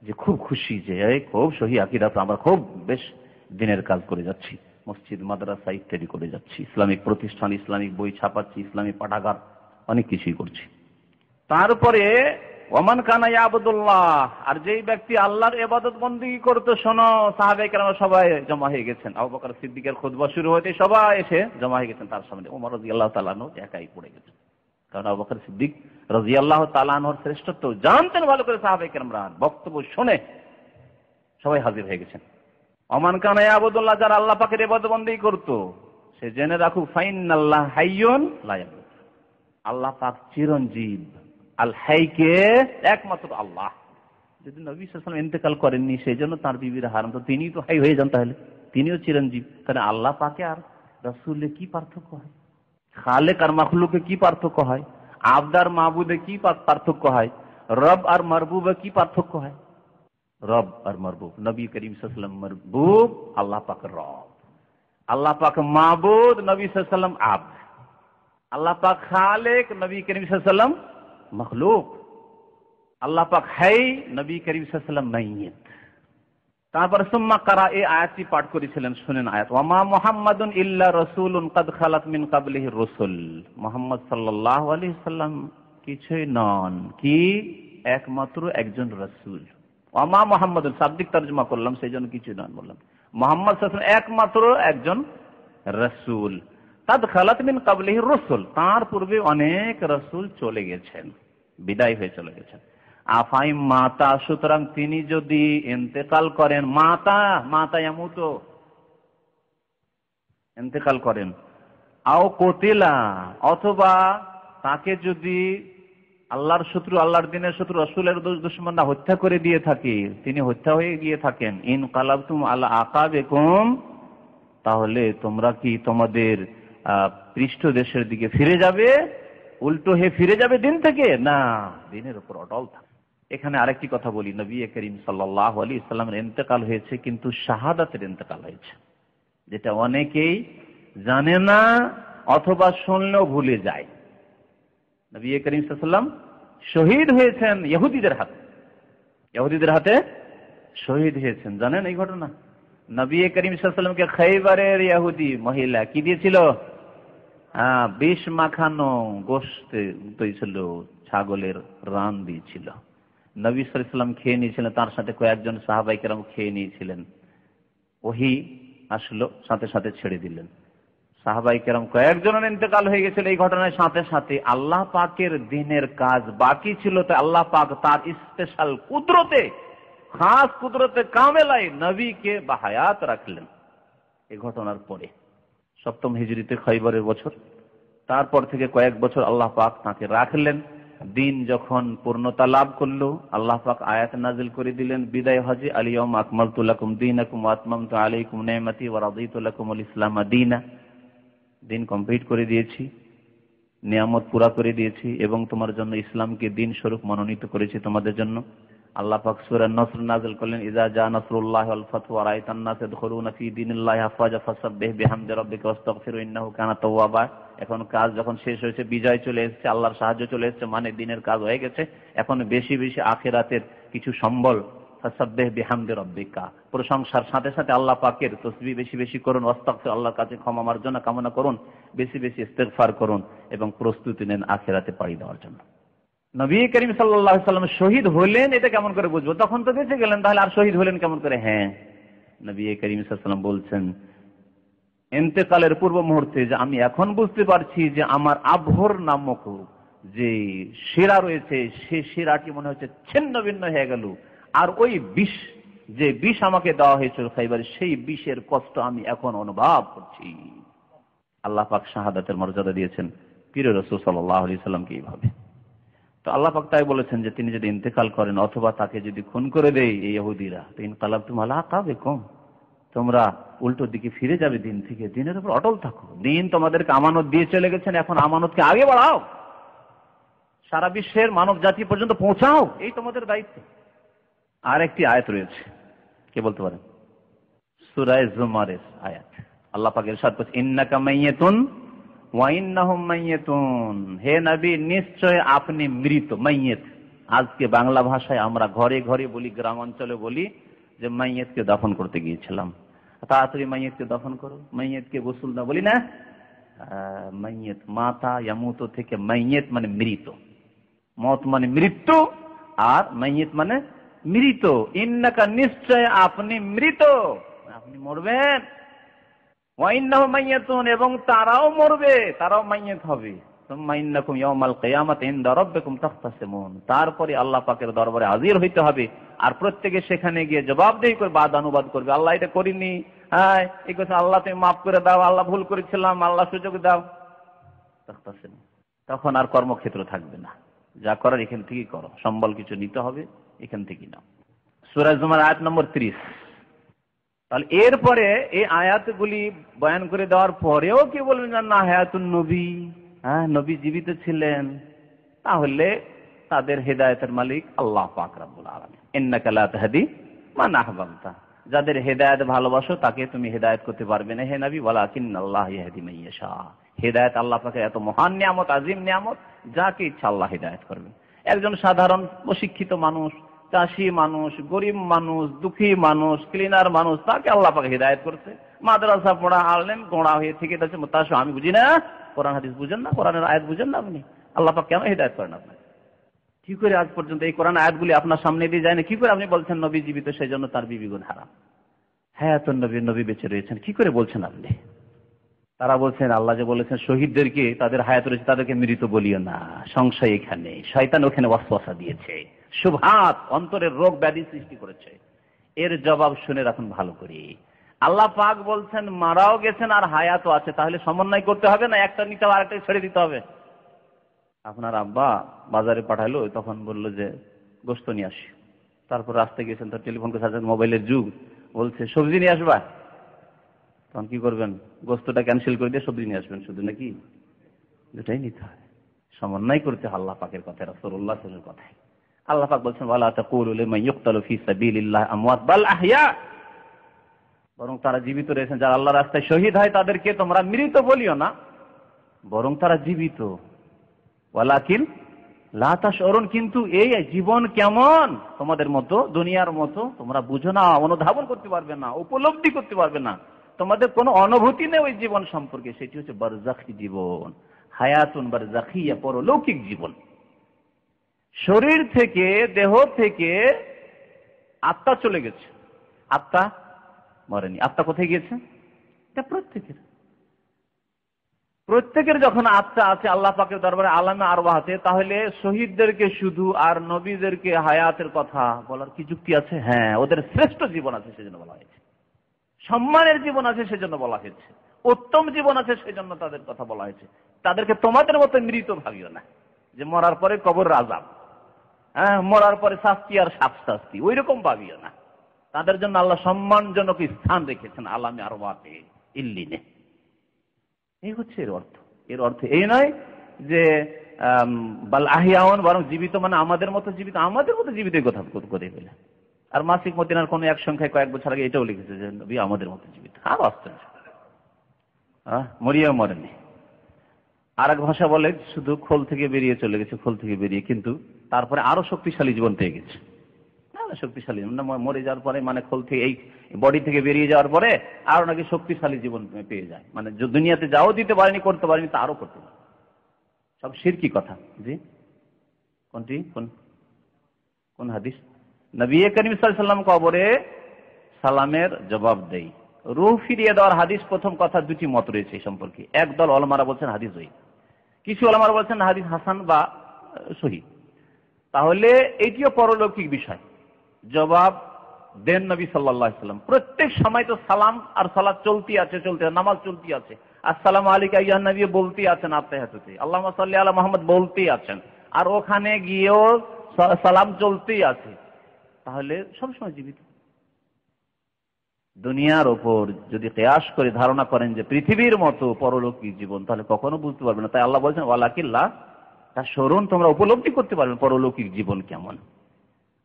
যে খুব খুশি, যে খুব সহিহ আকীদা, তো আমরা খুব বেশ দিনের কাজ করে যাচ্ছি, মসজিদ মাদ্রাসা ইত্যাদি করে যাচ্ছি, ইসলামিক প্রতিষ্ঠান, ইসলামিক বই ছাপাচ্ছি, ইসলামিক পাঠাগার, অনেক কিছুই করছি। তারপরে ওমান কানা ইয়াবুদুল্লাহ, আর যেই ব্যক্তি আল্লাহর ইবাদত বন্দেগী করতো, শোনো, সাহাবায়ে কেরাম সবাই জমা হয়ে গেছেন, আবু বকর সিদ্দিকের খুতবা শুরু হতে সবাই এসে জমা হয়ে গেছেন তার সামনে। ওমর রাদিয়াল্লাহু তাআলা আনহু একাই পড়ে গেছেন, কারণ আবু বকর সিদ্দিক রাদিয়াল্লাহু তাআলা আনহুর শ্রেষ্ঠত্ব জানতেন ভালো করে সাহাবায়ে কেরামরা, বক্তব্য শুনে সবাই হাজির হয়ে গেছেন। ওমান কানা ইয়াবুদুল্লাহ, যারা আল্লাহ পাকের ইবাদত বন্দেগী করতো, সে জেনে রাখুক ফাইনাল্লাহ হাইয়ুন লা ইয়ামুত, আল্লাহ পাক চিরঞ্জীব। আল হাইকে একমাত্র আল্লাহ। যদি নবী সাল্লাল্লাহু আলাইহি ওয়াসাল্লাম ইন্তেকাল করেননি সেই জন্য তার বিবির হারাম, তো তিনিই তো হাই হয়ে যান, তাহলে তিনিও চিরঞ্জীব। তাহলে আল্লাহ পাকে আর রাসূলে কি পার্থক্য হয়? খালেক আর মাখলুকে কি পার্থক্য হয়? আবদার মাবুদে কি পার্থক্য হয়? রব আর মারবুবে কি পার্থক্য হয়? রব আর মারবুব, নবী করিম সাল্লাল্লাহু আলাইহি ওয়াসাল্লাম মারবুব, আল্লাহ পাক রব। আল্লাহ পাক মাবুদ, নবী সাল্লাল্লাহু আলাইহি ওয়াসাল্লাম আবদ। আল্লাহ পাক খালেক, নবী করিম সাল্লাল্লাহু আলাইহি ওয়াসাল্লাম মখলুক। আল্লাহ পাক হাই, নবী করিম সাল্লাল্লাহু আলাইহি ওয়াসাল্লাম মাইয়িত। তারপর সুম্মা কারা, এই আয়াতটি পাঠ করেছিলেন, শুনেন আয়াত। ওয়ামা মুহাম্মাদুন ইল্লা রাসূলুন কাদ খালাত মিন ক্বাবলিহি রাসূল। মুহাম্মদ সাল্লাল্লাহু আলাইহি সাল্লাম কিছুই নন, কি একমাত্র একজন রাসূল। ওয়ামা মুহাম্মাদুন, শাব্দিক তরজমা করলাম, সেই জন্য কিছু নন বললাম। মুহাম্মদ সাল্লাল্লাহু আলাইহি সাল্লাম একমাত্র একজন রাসূল। কাদ খালাত মিন ক্বাবলিহি রাসূল, তার পূর্বে অনেক রাসূল চলে গেছেন, বিদায় হয়ে চলে গেছেন। আফাই মাতা, সুতরাং তিনি যদি ইন্তেকাল করেন, মাতা ইয়ামুত, ইন্তেকাল করেন, আও কোতিলা, অথবা তাকে যদি আল্লাহর শত্রু, আল্লাহর দিনের শত্রু, রাসূলের দুশমনরা হত্যা করে দিয়ে থাকে, তিনি হত্যা হয়ে গিয়ে থাকেন, ইন কালাবতুম আলা আকাবিকুম, তাহলে তোমরা কি তোমাদের পৃষ্ঠ দেশের দিকে ফিরে যাবে, উল্টো হয়ে ফিরে যাবে দিন থেকে? না, দিনের উপর অটল থাকবে। এখানে আরেকটি কথা বলি, নবী করিম সাল্লাল্লাহু আলাইহি ওয়াসাল্লামের ইন্তেকাল হয়েছে, কিন্তু শাহাদাতের ইন্তেকাল হয়েছে, যেটা অনেকেই জানে না অথবা শুনলেও ভুলে যায়। নবী করিম সাল্লাল্লাহু আলাইহি ওয়াসাল্লাম শহীদ হয়েছেন ইহুদিদের হাতে, ইহুদিদের হাতে শহীদ হয়েছেন। জানেন এই ঘটনা? নবী করিম সাল্লাল্লাহু আলাইহি ওয়াসাল্লামকে খাইবারের ইহুদি মহিলা কি দিয়েছিল? বিষ মাখানো গোশত দিয়েছিল, ছাগলের রান দিয়েছিল। নবী সাল্লাল্লাহু আলাইহি ওয়াসাল্লাম খেয়ে নিয়েছিলেন, তার সাথে কয়েকজন সাহাবায়ে কেরাম খেয়ে নিয়েছিলেন। ওহী আসলো, সাথে সাথে ছেড়ে দিলেন। সাহাবায়ে কেরাম কয়েকজনের ইন্তেকাল হয়ে গেছিল এই ঘটনার সাথে সাথে। আল্লাহ পাকের দিনের কাজ বাকি ছিল, তাই আল্লাহ পাক তার স্পেশাল কুদরতে, খাস কুদরতে কামেলায় নবীকে বাহায়াত রাখলেন এই ঘটনার পরে। 7ম হিজরিতে খৈবরের বছর, তারপর থেকে কয়েক বছর আল্লাহ পাক তাকে রাখলেন। দিন যখন পূর্ণতা লাভ করলো, আল্লাহ পাক আয়াত নাজিল করে দিলেন বিদায় হজে, আল ইয়াউমা আকমালতু লাকুম দীনাকুম ওয়া আতমামতু আলাইকুম নি'মাতি ওয়া রাদিতু লাকুমুল ইসলাম দীনা। দিন কমপ্লিট করে দিয়েছি, নিয়ামত পুরা করে দিয়েছি, এবং তোমার জন্য ইসলামকে দিন স্বরূপ মনোনীত করেছি তোমাদের জন্য। আল্লাহ পাক সূরা নসর নাযিল করলেন, ইযা জা নাসরুল্লাহি ওয়াল ফাতহু ওয়া রাআইতান নাস ইয়াদখুলুনা ফি দীনিল্লাহি আফওয়াজা ফাসাব্বিহ বিহামদি রাব্বিকা ওয়াস্তাগফিরু ইন্নাহু কানা তাওয়াবা। এখন কাজ যখন শেষ হয়েছে, বিজয় চলে এসেছে, আল্লাহর সাহায্য চলে এসেছে, মানে দিনের কাজ হয়ে গেছে, এখন বেশি বেশি আখিরাতের কিছু সম্বল, ফাসাব্বিহ বিহামদি রাব্বিকা, প্রশংসার সাথে সাথে আল্লাহ পাকের তাসবিহ বেশি বেশি করুন, ওয়াস্তাগফির, আল্লাহর কাছে ক্ষমা মার্জনা কামনা করুন, বেশি বেশি ইস্তেগফার করুন, এবং প্রস্তুতি নেন আখিরাতে পাড়ি দেওয়ার জন্য। নবী করিম সাল্লাল্লাহু আলাইহি ওয়াসাল্লাম শহীদ হলেন, এটা কেমন করে বুঝবো? তখন তো বেঁচে গেলেন, তাহলে আর শহীদ হলেন কেমন করে? হ্যাঁ, নবী করিম সাল্লাল্লাহু আলাইহি ওয়াসাল্লাম বলছেন ইন্তেকালের পূর্ব মুহূর্তে, যে আমি এখন বুঝতে পারছি যে আমার আবহর নামক যে শিরা রয়েছে, সেই শিরাটি মনে হচ্ছে ছিন্ন ভিন্ন হয়ে গেল, আর ওই বিষ, যে বিষ আমাকে দেওয়া হয়েছিল খাইবারে, সেই বিষের কষ্ট আমি এখন অনুভব করছি। আল্লাহ পাক শাহাদাতের মর্যাদা দিয়েছেন প্রিয় রাসূল সাল্লাল্লাহু আলাইহি ওয়াসাল্লামকে এইভাবে। তো আল্লাহ পাক তাই বলেছেন যে তিনি যদি ইন্তেকাল করেন অথবা তাকে যদি খুন করে দেয় এই ইহুদিরা, তো ইনকালাবতুম আলা আকাবিকুম, তোমরা উল্টো দিকে ফিরে যাবে দিন থেকে, দিনের উপর অটল থাকো। দিন তোমাদেরকে আমানত দিয়ে চলে গেছেন, এখন আমানতকে আগে বাড়াও, সারা বিশ্বের মানব জাতি পর্যন্ত পৌঁছাও, এই তোমাদের দায়িত্ব। আর একটি আয়াত রয়েছে, কে বলতে পারেন? সূরা জুমারের আয়াত। আল্লাহ পাক ইরশাদ করেছেন, ইন্নাকা মাইয়াতুন ওয়া ইন্নাহুম মাইয়াতুন, হে নবী নিশ্চয় আপনি মৃত। মাইয়াত আজকে বাংলা ভাষায় আমরা ঘরে ঘরে বলি, গ্রাম অঞ্চলে বলি যে মাইয়াতকে দাফন করতে গিয়েছিলাম, তাড়াতাড়ি মাইয়াতকে দাফন করো, মাইয়াতকে গোসল দাও, বলি না? মাইয়াত, মাতা ইয়ামুত থেকে মাইয়াত মানে মৃত, মত মানে মৃত্যু, আর মাইয়াত মানে মৃত। ইন্নাকা নিশ্চয় আপনি মৃত, আপনি মরবেন। ওয়া ইন্নাহুম মাইয়াতুন, এবং তারাও মরবে, তারাও মাইয়াত হবে। সুম্মা ইন্নাকুম ইয়াওমাল কিয়ামাতি ইনদা রাব্বিকুম তাখতাসিমুন, তারপরে আল্লাহ পাকের দরবারে হাজির হইতে হবে, আর প্রত্যেকে সেখানে গিয়ে জবাবদেহি করবে, বাদ অনুবাদ করবে, আল্লাহ এটা করিনি, হ্যাঁ এই কথা, আল্লাহ তুমি মাফ করে দাও, আল্লাহ ভুল করেছিলাম, আল্লাহ সুযোগ দাও, তখন আর কর্মক্ষেত্র থাকবে না। যা করার এখান থেকেই করো, সম্বল কিছু নিতে হবে এখান থেকেই নাও। সূরা জুমার আয়াত নম্বর 30। তাহলে এরপরে এই আয়াতগুলি বয়ান করে দেওয়ার পরেও কি বলবেন না হায়াতুন নবী, হ্যাঁ নবী জীবিত ছিলেন, তাহলে তাদের হেদায়েতের মালিক আল্লাহ পাক রব্বুল আলামিন। ইন্নাকা লা তাহদি মান আহবাবতা, যাদের হেদায়েত ভালোবাসো তাকে তুমি হেদায়েত করতে পারবে না হে নবী, ওয়ালাকিন্নাল্লাহ ইয়াহদি মান ইয়াশা। হেদায়েত আল্লাহ পাকের এত মহান নিয়ামত, আজিম নিয়ামত, যাকে ইচ্ছা আল্লাহ হেদায়েত করবে। একজন সাধারণ অশিক্ষিত মানুষ, চাষী মানুষ, গরিব মানুষ, দুঃখী মানুষ, ক্লিনার মানুষ, তাকে আল্লাহ পাক হিদায়াত করছে। মাদ্রাসা পড়া আলেম গোড়া হয়ে থেকে যাচ্ছে মুতাশা, আমি বুঝি না, কোরআন হাদিস বুঝেন না, কোরআনের আয়াত বুঝেন না আপনি, আল্লাহ পাক কেন হিদায়াত করেন আপনাকে? কি করে আজ পর্যন্ত এই কোরআন আয়াতগুলি আপনার সামনে দিয়ে যায় না? কি করে আপনি বলছেন নবী জীবিত, সেই জন্য তার বিবি গুণ হারাম? হায়াতুন নবী, নবী বেঁচে রয়েছেন, কি করে বলছেন আপনি? তারা বলছেন আল্লাহ যে বলেছেন শহীদদেরকে তাদের হায়াত রয়েছে তাদেরকে মৃত বলিও না। সংশয় এখানে, শয়তান ওখানে ওয়াসওয়াসা দিয়েছে, শুবহাত, অন্তরের রোগ ব্যাধি সৃষ্টি করেছে। এর জবাব শুনে রাখুন ভালো করে। আল্লাহ পাক বলছেন মারাও গেছেন আর হায়াতও আছে, তাহলে সমন্বয় করতে হবে না, একটা নিতে হবে আরেকটা ছেড়ে দিতে হবে? আপনার আব্বা বাজারে পাঠালো, তখন বললো যে গোশত নিয়ে আসি। তারপর রাস্তায় গেছেন, তার টেলিফোন করে, মোবাইলের যুগ, বলছে সবজি নিয়ে আসবা। তখন কি করবেন? গোশতটা ক্যান্সেল করে দিয়ে সবজি নিয়ে আসবেন শুধু, নাকি? দুটাই নিতে হয়, সমন্বয় করতে হয় আল্লাহ পাকের কথা, রাসূলুল্লাহ সাল্লাল্লাহু আলাইহি ওয়াসাল্লামের কথা। আল্লাহ পাক বলছেন ওয়ালা তাকুলু লিমান ইউকতালু ফি সাবিলিল্লাহি আমওয়াত বাল আহইয়া, বরং তারা জীবিত রয়েছেন। যারা আল্লাহর রাস্তায় শহীদ হয় তাদেরকে তোমরা মৃত বলিও না, বরং তারা জীবিত। ওয়ালাকিন লা তাশউরুন, কিন্তু এই জীবন কেমন তোমাদের মতো, দুনিয়ার মতো তোমরা বুঝো না, অনুধাবন করতে পারবে না, উপলব্ধি করতে পারবে না, তোমাদের কোনো অনুভূতি নেই ওই জীবন সম্পর্কে। সেটি হচ্ছে বারজাখী জীবন, হায়াতুন বারজাখিয়া, পরলৌকিক জীবন। শরীর থেকে, দেহ থেকে আত্মা চলে গেছে, আত্মা মরেনি। আত্মা কোথায় গিয়েছে? এটা প্রত্যেকের যখন আত্মা আছে আল্লাহ পাকের দরবারে আলামে আরওয়াহ আছে, তাহলে শহীদদেরকে শুধু আর নবীদেরকে হায়াতের কথা বলার কি যুক্তি আছে? হ্যাঁ, ওদের শ্রেষ্ঠ জীবন আছে সেজন্য বলা হয়েছে, সম্মানের জীবন আছে সেজন্য বলা হয়েছে, উত্তম জীবন আছে সেজন্য তাদের কথা বলা হয়েছে। তাদেরকে তোমাদের মতো মৃত ভাবিও না, যে মরার পরে কবর আযাব, হ্যাঁ মরার পরে শাস্তি আর শাস্তি, ওই রকম ভাবিও না। তাদের জন্য আল্লাহ সম্মানজনক স্থান রেখেছেন আলামে আরওয়াহে, ইল্লিনে। এই হচ্ছে এর অর্থ। এর অর্থ এই নয় যে বাল আহিয়াউন, বরং জীবিত মানে আমাদের মতো জীবিত, আমাদের মতো জীবিত কথা করে ফেলে। আর মাসিক মদিনার কোন এক সংখ্যায় কয়েক বছর আগে এটাও লিখেছে যে নবী আমাদের মতো জীবিত। আর আশ্চর্য, মরিয়া মরেনি। আর এক ভাষা বলে শুধু খোল থেকে বেরিয়ে চলে গেছে, খোল থেকে বেরিয়ে, কিন্তু তারপরে আরো শক্তিশালী জীবন পেয়ে গেছে। শক্তিশালী মরে যাওয়ার পরে, মানে খোল থেকে, এই বডি থেকে বেরিয়ে যাওয়ার পরে আরো নাকি শক্তিশালী জীবন পেয়ে যায়, মানে দুনিয়াতে যাও দিতে পারেনি, করতে পারেনি, তা আরো করতে পারে। সব শিরকি কথা। জি, কোনটি? কোন হাদিস? নবী করিম সাল্লাল্লাহু আলাইহি ওয়াসাল্লাম কবরে সালামের জবাব দেই, রূহ ফিরিয়ে দেওয়ার হাদিস। প্রথম কথা, দুটি মত রয়েছে এই সম্পর্কে। একদল ওলামারা বলছেন হাদিস সহিহ, কিছু ওলামারা বলছেন হাদিস হাসান বা সহিহ। তাহলে এটিও পরলৌকিক বিষয়। জবাব দেন নবী সাল্লাল্লাহু আলাইহি ওয়াসাল্লাম। প্রত্যেক সময় তো সালাম আর সালাত চলতি আছে, নামাজ চলতি আছে, আসসালামু আলাইকা ইয়া নবী বলতেই আছেন, আত্তাহিয়াতুতে আল্লাহুম্মা সাল্লি আলা মুহাম্মদ বলতেই আছেন, আর ওখানে গিয়েও সালাম চলতেই আছে। তাহলে সবসময় জীবিত। দুনিয়ার ওপর যদি কিয়াস করে ধারণা করেন যে পৃথিবীর মতো পরলৌকিক জীবন, তাহলে কখনো বুঝতে পারবে না। তাই আল্লাহ বলছেন ওয়ালাকিল্লাহ তাশউরুন, তোমরা উপলব্ধি করতে পারবে পরলৌকিক জীবন কেমন।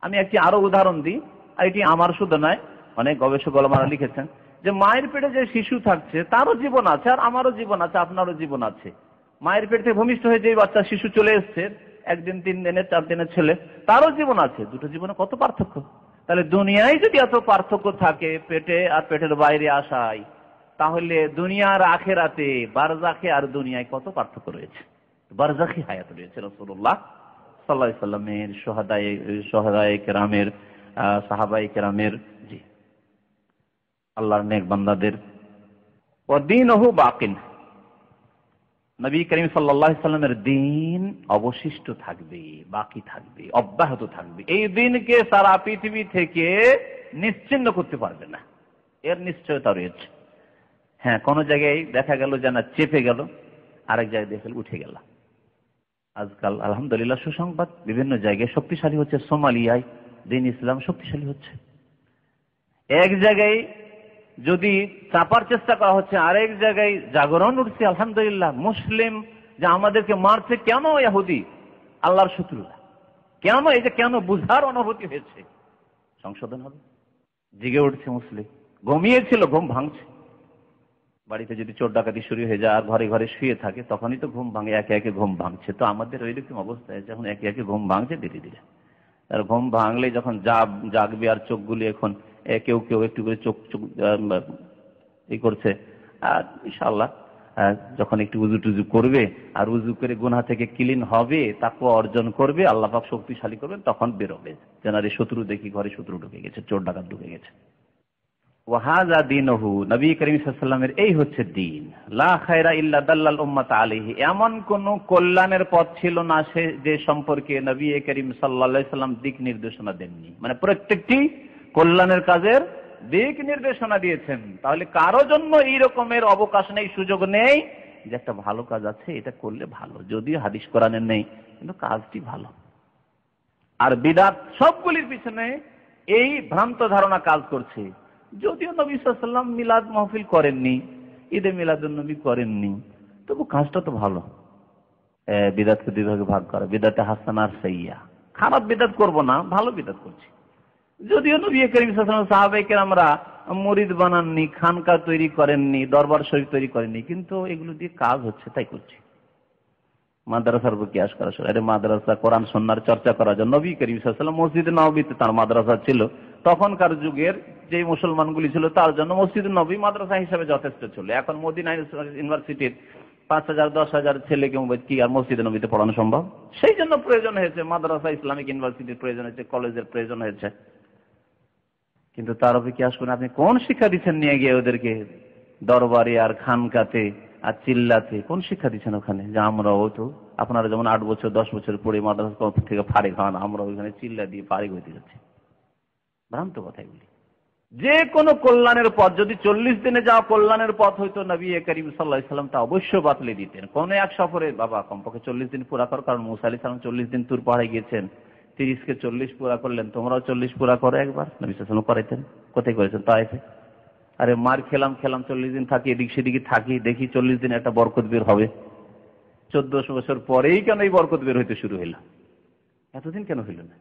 আমি একটি আরো উদাহরণ দিই, আর এটি আমার শুধু নয়, অনেক গবেষক ওলামারা লিখেছেন যে মায়ের পেটে যে শিশু থাকছে তারও জীবন আছে, আর আমারও জীবন আছে, আপনারও জীবন আছে। মায়ের পেট থেকে ভূমিষ্ঠ হয়ে যে বাচ্চা শিশু চলে এসছে, একদিন, 3 দিনের, 4 দিনের ছেলে, তারও জীবন আছে। দুটো জীবনে কত পার্থক্য। তাহলে দুনিয়ায় যদি এত পার্থক্য থাকে পেটে আর পেটের বাইরে আসায়, তাহলে দুনিয়ার আখেরাতে, বারজাখে আর দুনিয়ায় কত পার্থক্য রয়েছে। বারজাখী হায়াত রয়েছে রাসূলুল্লাহ সাল্লাল্লাহু আলাইহি ওয়াসাল্লামের, সোহাদায়ে কেরামের, সাহাবায়ে কেরামের, জি আল্লাহর নেক বান্দাদের। ওয়াদিনহু বাকিন, নবী করিম সাল্লাল্লাহু আলাইহি ওয়াসাল্লামের দ্বীন অবশিষ্ট থাকবে, বাকি থাকবে, অব্যাহত থাকবে। এই দ্বীনকে সারা পৃথিবী থেকে নিশ্চিহ্ন করতে পারবে না। এর নিশ্চয়তা রয়েছে। হ্যাঁ, কোন জায়গায় দেখা গেল যে না চেপে গেল, আরেক জায়গায় দেখে উঠে গেল। আজকাল আলহামদুলিল্লাহ সুসংবাদ বিভিন্ন জায়গায় শক্তিশালী হচ্ছে। সোমালিয়ায় দিন ইসলাম শক্তিশালী হচ্ছে। এক জায়গায় যদি চাপার চেষ্টা করা হচ্ছে, আরেক জায়গায় জাগরণ উঠছে। আলহামদুলিল্লাহ, মুসলিম যে আমাদেরকে মারছে কেন, ইহুদি আল্লাহর শত্রুরা কেন, এই যে কেন বুঝার অনুভূতি হয়েছে, সংশোধন হবে। জেগে উঠছে মুসলিম, ঘুমিয়েছিল ঘুম ভাঙছে। বাড়িতে যদি চোর ডাকাতি শুরু হয়ে যায় আর ঘরে ঘরে শুয়ে থাকে, তখনই তো ঘুম ভাঙে, একে একে ঘুম ভাঙছে। তো আমাদের ওই রকম অবস্থা হয়েছে, এখন একে একে ঘুম ভাঙছে ধীরে ধীরে। আর ঘুম ভাঙলে যখন জাগবে আর চোখগুলি এখন কেউ কেউ একটু করে চোখ এই করছে, আর ইনশাআল্লাহ যখন একটু উজু টুজু করবে আর উজু করে গুনাহ থেকে ক্লিন হবে, তাকওয়া অর্জন করবে, আল্লাহ পাক শক্তিশালী করবেন, তখন বেরোবে। যেনারে শত্রু দেখি ঘরে শত্রু ঢুকে গেছে, চোর ডাকাত ঢুকে গেছে। ওয়াহাযা দীনুহু, নবী করিম সাল্লাল্লাহু আলাইহি ওয়াসাল্লামের এই হচ্ছে দ্বীন। লা খায়রা ইল্লা দাল্লাল উম্মাত আলাইহি, এমন কোন কল্যাণের পথ ছিল না সে যে সম্পর্কে নবী করিম সাল্লাল্লাহু আলাইহি ওয়াসাল্লাম দিক নির্দেশনা দেননি। মানে প্রত্যেকটি কল্যাণের কাজের দিক নির্দেশনা দিয়েছেন। তাহলে কারো জন্য এই রকমের অবকাশ নেই, সুযোগ নেই যে একটা ভালো কাজ আছে এটা করলে ভালো, যদিও হাদিস কোরআনের নেই, কিন্তু কাজটি ভালো। আর বিদআত সবগুলির পিছনে এই ভ্রান্ত ধারণা কাজ করছে। যদিও নবী সাল্লাল্লাহু আলাইহি ওয়াসাল্লাম মিলাদ মাহফিল করেননি, ঈদে মিলাদুন নবী করেননি, তবু কাজটা তো ভালো। বিদআতকে দুই ভাগে ভাগ করা, বিদআতে হাসানা আর সাইয়্যা। খারাপ বিদআত করব না, ভালো বিদআত করছি। যদিও নবী করিম সাল্লাল্লাহু আলাইহি ওয়াসাল্লাম সাহাবায়ে কেরামরা মুরিদ বানাননি, খানকা তৈরি করেননি, দরবার শরীফ তৈরি করেননি, কিন্তু এগুলো দিয়ে কাজ হচ্ছে তাই করছি। মাদ্রাসার উপর কিয়াস করা শুরু, আরে মাদ্রাসা কোরআন সুন্নাহর চর্চা করার জন্য নবী করিম সাল্লাল্লাহু আলাইহি ওয়াসাল্লাম মসজিদে নববীতে তার মাদ্রাসা ছিল। তখনকার যুগের যে মুসলমানগুলি ছিল তার জন্য মসজিদে নববী মাদ্রাসা হিসেবে যথেষ্ট ছিল। এখন মদিনা ইউনিভার্সিটির 5,000 10,000 ছেলেকে কি আর মসজিদে নববীতে পড়ানো সম্ভব? সেই জন্য প্রয়োজন হয়েছে মাদ্রাসা, ইসলামিক ইউনিভার্সিটির প্রয়োজন হয়েছে, কলেজের প্রয়োজন হয়েছে। কিন্তু তার উপরে কিয়াস করে আপনি কোন শিক্ষা দিচ্ছেন নিয়ে গিয়ে ওদেরকে দরবারে আর খানকাতে আর চিল্লাতে? কোন শিক্ষা দিচ্ছেন ওখানে যে আমরাও তো আপনারা যেমন 8 বছর 10 বছর পড়ে মাদ্রাসা থেকে ফারিগ হন, আমরা ওইখানে চিল্লা দিয়ে ফারিগ হইতে যাচ্ছি? ভ্রান্ত কথা এগুলি। যে কোনো কল্যাণের পথ যদি 40 দিনে যাওয়া কল্যাণের পথ হইতো, নবী করিম সাল্লাল্লাহু আলাইহি ওয়াসাল্লাম তা অবশ্যই বাতলে দিতেন। কোন এক সফরে বাবা কমপক্ষে 40 দিন পুরা কর, কারণ মুসা আলাইহিস সালাম 40 দিন তুর পাহাড়ে গিয়েছেন, 30 কে 40 পুরা করলেন, তোমরাও 40 পুরা করো একবার। নবী সাল্লাল্লাহু আলাইহি ওয়াসাল্লাম করাইতেন। কোথায় করেছেন? তায়েফে। আরে মার খেলাম 40 দিন থাকি, এদিক সেদিকে থাকি, দেখি 40 দিন একটা বরকত বের হবে। 1400 বছর পরেই কেন এই বরকত বের হইতে শুরু হইল? এতদিন কেন হইল না?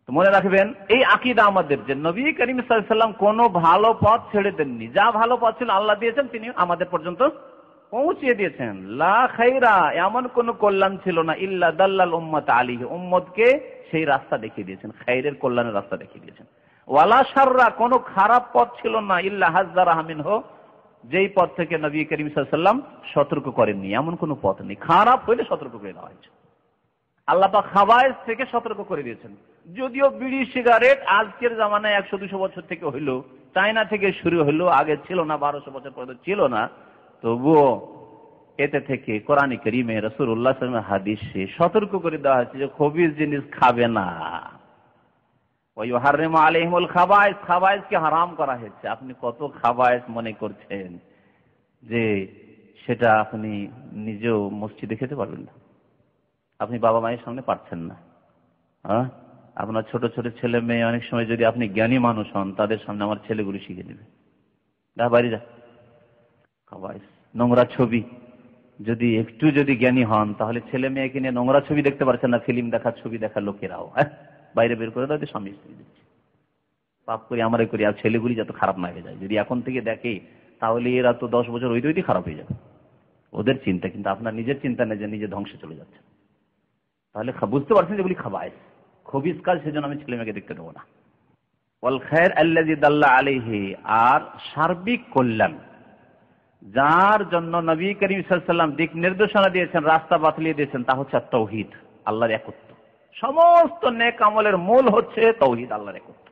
তো মনে রাখবেন এই আকীদা আমাদের, যে নবী করিম সাল্লাল্লাহু আলাইহি ওয়াসাল্লাম কোনো ভালো পথ ছেড়ে দেননি। যা ভালো পথ ছিল আল্লাহ দিয়েছেন, তিনি আমাদের পর্যন্ত পৌঁছিয়ে দিয়েছেন। লা খায়রা, এমন কোন কল্যাণ ছিল না ইল্লা দাল্লাল উম্মাত আলাইহি, উম্মতকে সেই রাস্তা দেখিয়ে দিয়েছেন, খায়রের কল্যাণের রাস্তা দেখিয়ে দিয়েছেন। ওয়ালা শাররা, কোনো খারাপ পথ ছিল না ইল্লা হাযযারাহা মিনহু, যেই পথ থেকে নবী করিম সাল্লাল্লাহু আলাইহি ওয়াসাল্লাম সতর্ক করেননি, এমন কোনো পথ নেই। খারাপ হইলে সতর্ক করে দেওয়া হয়েছে। আল্লাহ পাক খাবায়েস থেকে সতর্ক করে দিয়েছেন। যদিও বিড়ি সিগারেট আজকের জামানায় 100-200 বছর থেকে হইলো, চায়না থেকে শুরু হইলো, আগে ছিল না, 1200 বছর পর্যন্ত ছিল না, তবুও এতে থেকে কোরআনে কারীমে রাসূলুল্লাহ সাল্লাল্লাহু আলাইহি ওয়াসাল্লামের হাদিসে সতর্ক করে দেওয়া হয়েছে যে খবিস জিনিস খাবে না। ওয়া ইউহাররিমু আলাইহিমুল খাবায়েস, খাবায়েসকে হারাম করা হয়েছে। আপনি কত খাবায়েস মনে করছেন যে সেটা আপনি নিজেও মসজিদে খেতে পারবেন না, আপনি বাবা মায়ের সামনে পারছেন না। হ্যাঁ, আপনার ছোট ছোট ছেলে মেয়ে অনেক সময় যদি আপনি জ্ঞানী মানুষ হন, তাদের সামনে আমার ছেলেগুলি শিখে নেবে, যা বাইরে যা। খাবায়েস, নোংরা ছবি, যদি একটু যদি জ্ঞানী হন তাহলে ছেলে মেয়েকে নিয়ে নোংরা ছবি দেখতে পারছেন না, ফিল্ম দেখা, ছবি দেখা লোকেরাও বাইরে বের করে দেয়, স্বামী স্ত্রী দিচ্ছে। পাপ করি আমরাই করি, আর ছেলেগুলি যত খারাপ না হয়ে যায়। যদি এখন থেকে দেখে তাহলে এরা তো 10 বছর ওই খারাপ হয়ে যাবে। ওদের চিন্তা, কিন্তু আপনার নিজের চিন্তা নেই যে নিজে ধ্বংসে চলে যাচ্ছে। তাহলে বুঝতে পারছেন যেগুলি খাবায়েস, খবিস কাজ, সেজন্য আমি ছেলে মেয়েকে দেখতে দেবো না। ওয়াল খায়র আল্লাযী দাল্লা আলাইহি, আর সার্বিক কল্যাণ যার জন্য নবী করিম সাল্লাল্লাহু আলাইহি ওয়াসাল্লাম দিক নির্দেশনা দিয়েছেন, রাস্তা বাতলিয়ে দিয়েছেন, তা হচ্ছে তাওহীদ, আল্লাহর একত্ব। সমস্ত নেক আমলের মূল হচ্ছে তাওহীদ, আল্লাহর একত্ব।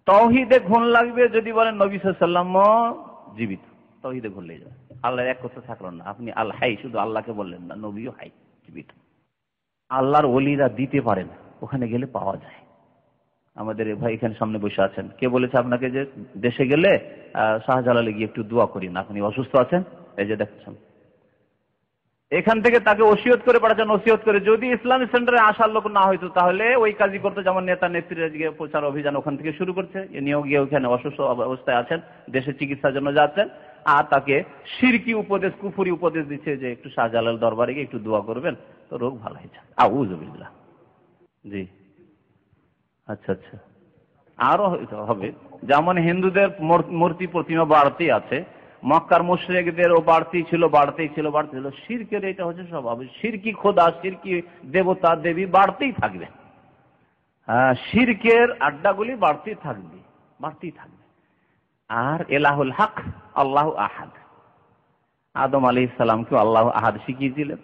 তাওহীদে ঘুণ লাগবে যদি বলেন নবী সাল্লাল্লাহু আলাইহি ওয়াসাল্লাম জীবিত, তাওহীদে ঘুণ লেগে যাবে। আল্লাহর একত্ব থাকলো না, আপনি আল হাই শুধু আল্লাহকে বললেন না, নবীও হাই, জীবিত। আল্লাহর ওলিরা দিতে পারে না, ওখানে গেলে পাওয়া যায়। আমাদের ভাই এখানে সামনে বসে আছেন, কে বলেছে আপনাকে যে দেশে গেলে শাহজালালে গিয়ে একটু দোয়া করিন, আপনি অসুস্থ আছেন? এই যে দেখছেন, এখান থেকে তাকে ওসিয়ত করে পাঠাচ্ছেন, ওসিয়ত করে। যদি ইসলামিক সেন্টারে আসার লোক না হইতো তাহলে ওই কাজই করতো, যেমন নেতা নেত্রীরা গিয়ে প্রচার অভিযান ওখান থেকে শুরু করছে, নিয়েও গিয়ে ওখানে অসুস্থ অবস্থায় আছেন, দেশে চিকিৎসার জন্য যাচ্ছেন, আর তাকে শিরকি উপদেশ, কুফুরি উপদেশ দিচ্ছে যে একটু শাহজালাল দরবারে গিয়ে একটু দোয়া করবেন তো রোগ ভালো হয়ে যাবে। আউযুবিল্লাহ। জি, আচ্ছা আচ্ছা, আরো হবে। যেমন হিন্দুদের মূর্তি প্রতিমা বাড়তি আছে, মক্কার মুশরিকদেরও বাড়তি ছিল, বাড়তেই ছিল, বাড়তি ছিল। শিরকের এটা হচ্ছে স্বভাব, শিরকি খোদা, শিরকি দেবতা দেবী বাড়তেই থাকবে। হ্যাঁ, শিরকের আড্ডাগুলি বাড়তেই থাকবে, বাড়তেই থাকবে। আর এলাহুল হক আল্লাহ আহাদ, আদম আলাইহিস সালামকে আল্লাহ আহাদ শিখিয়েছিলেন,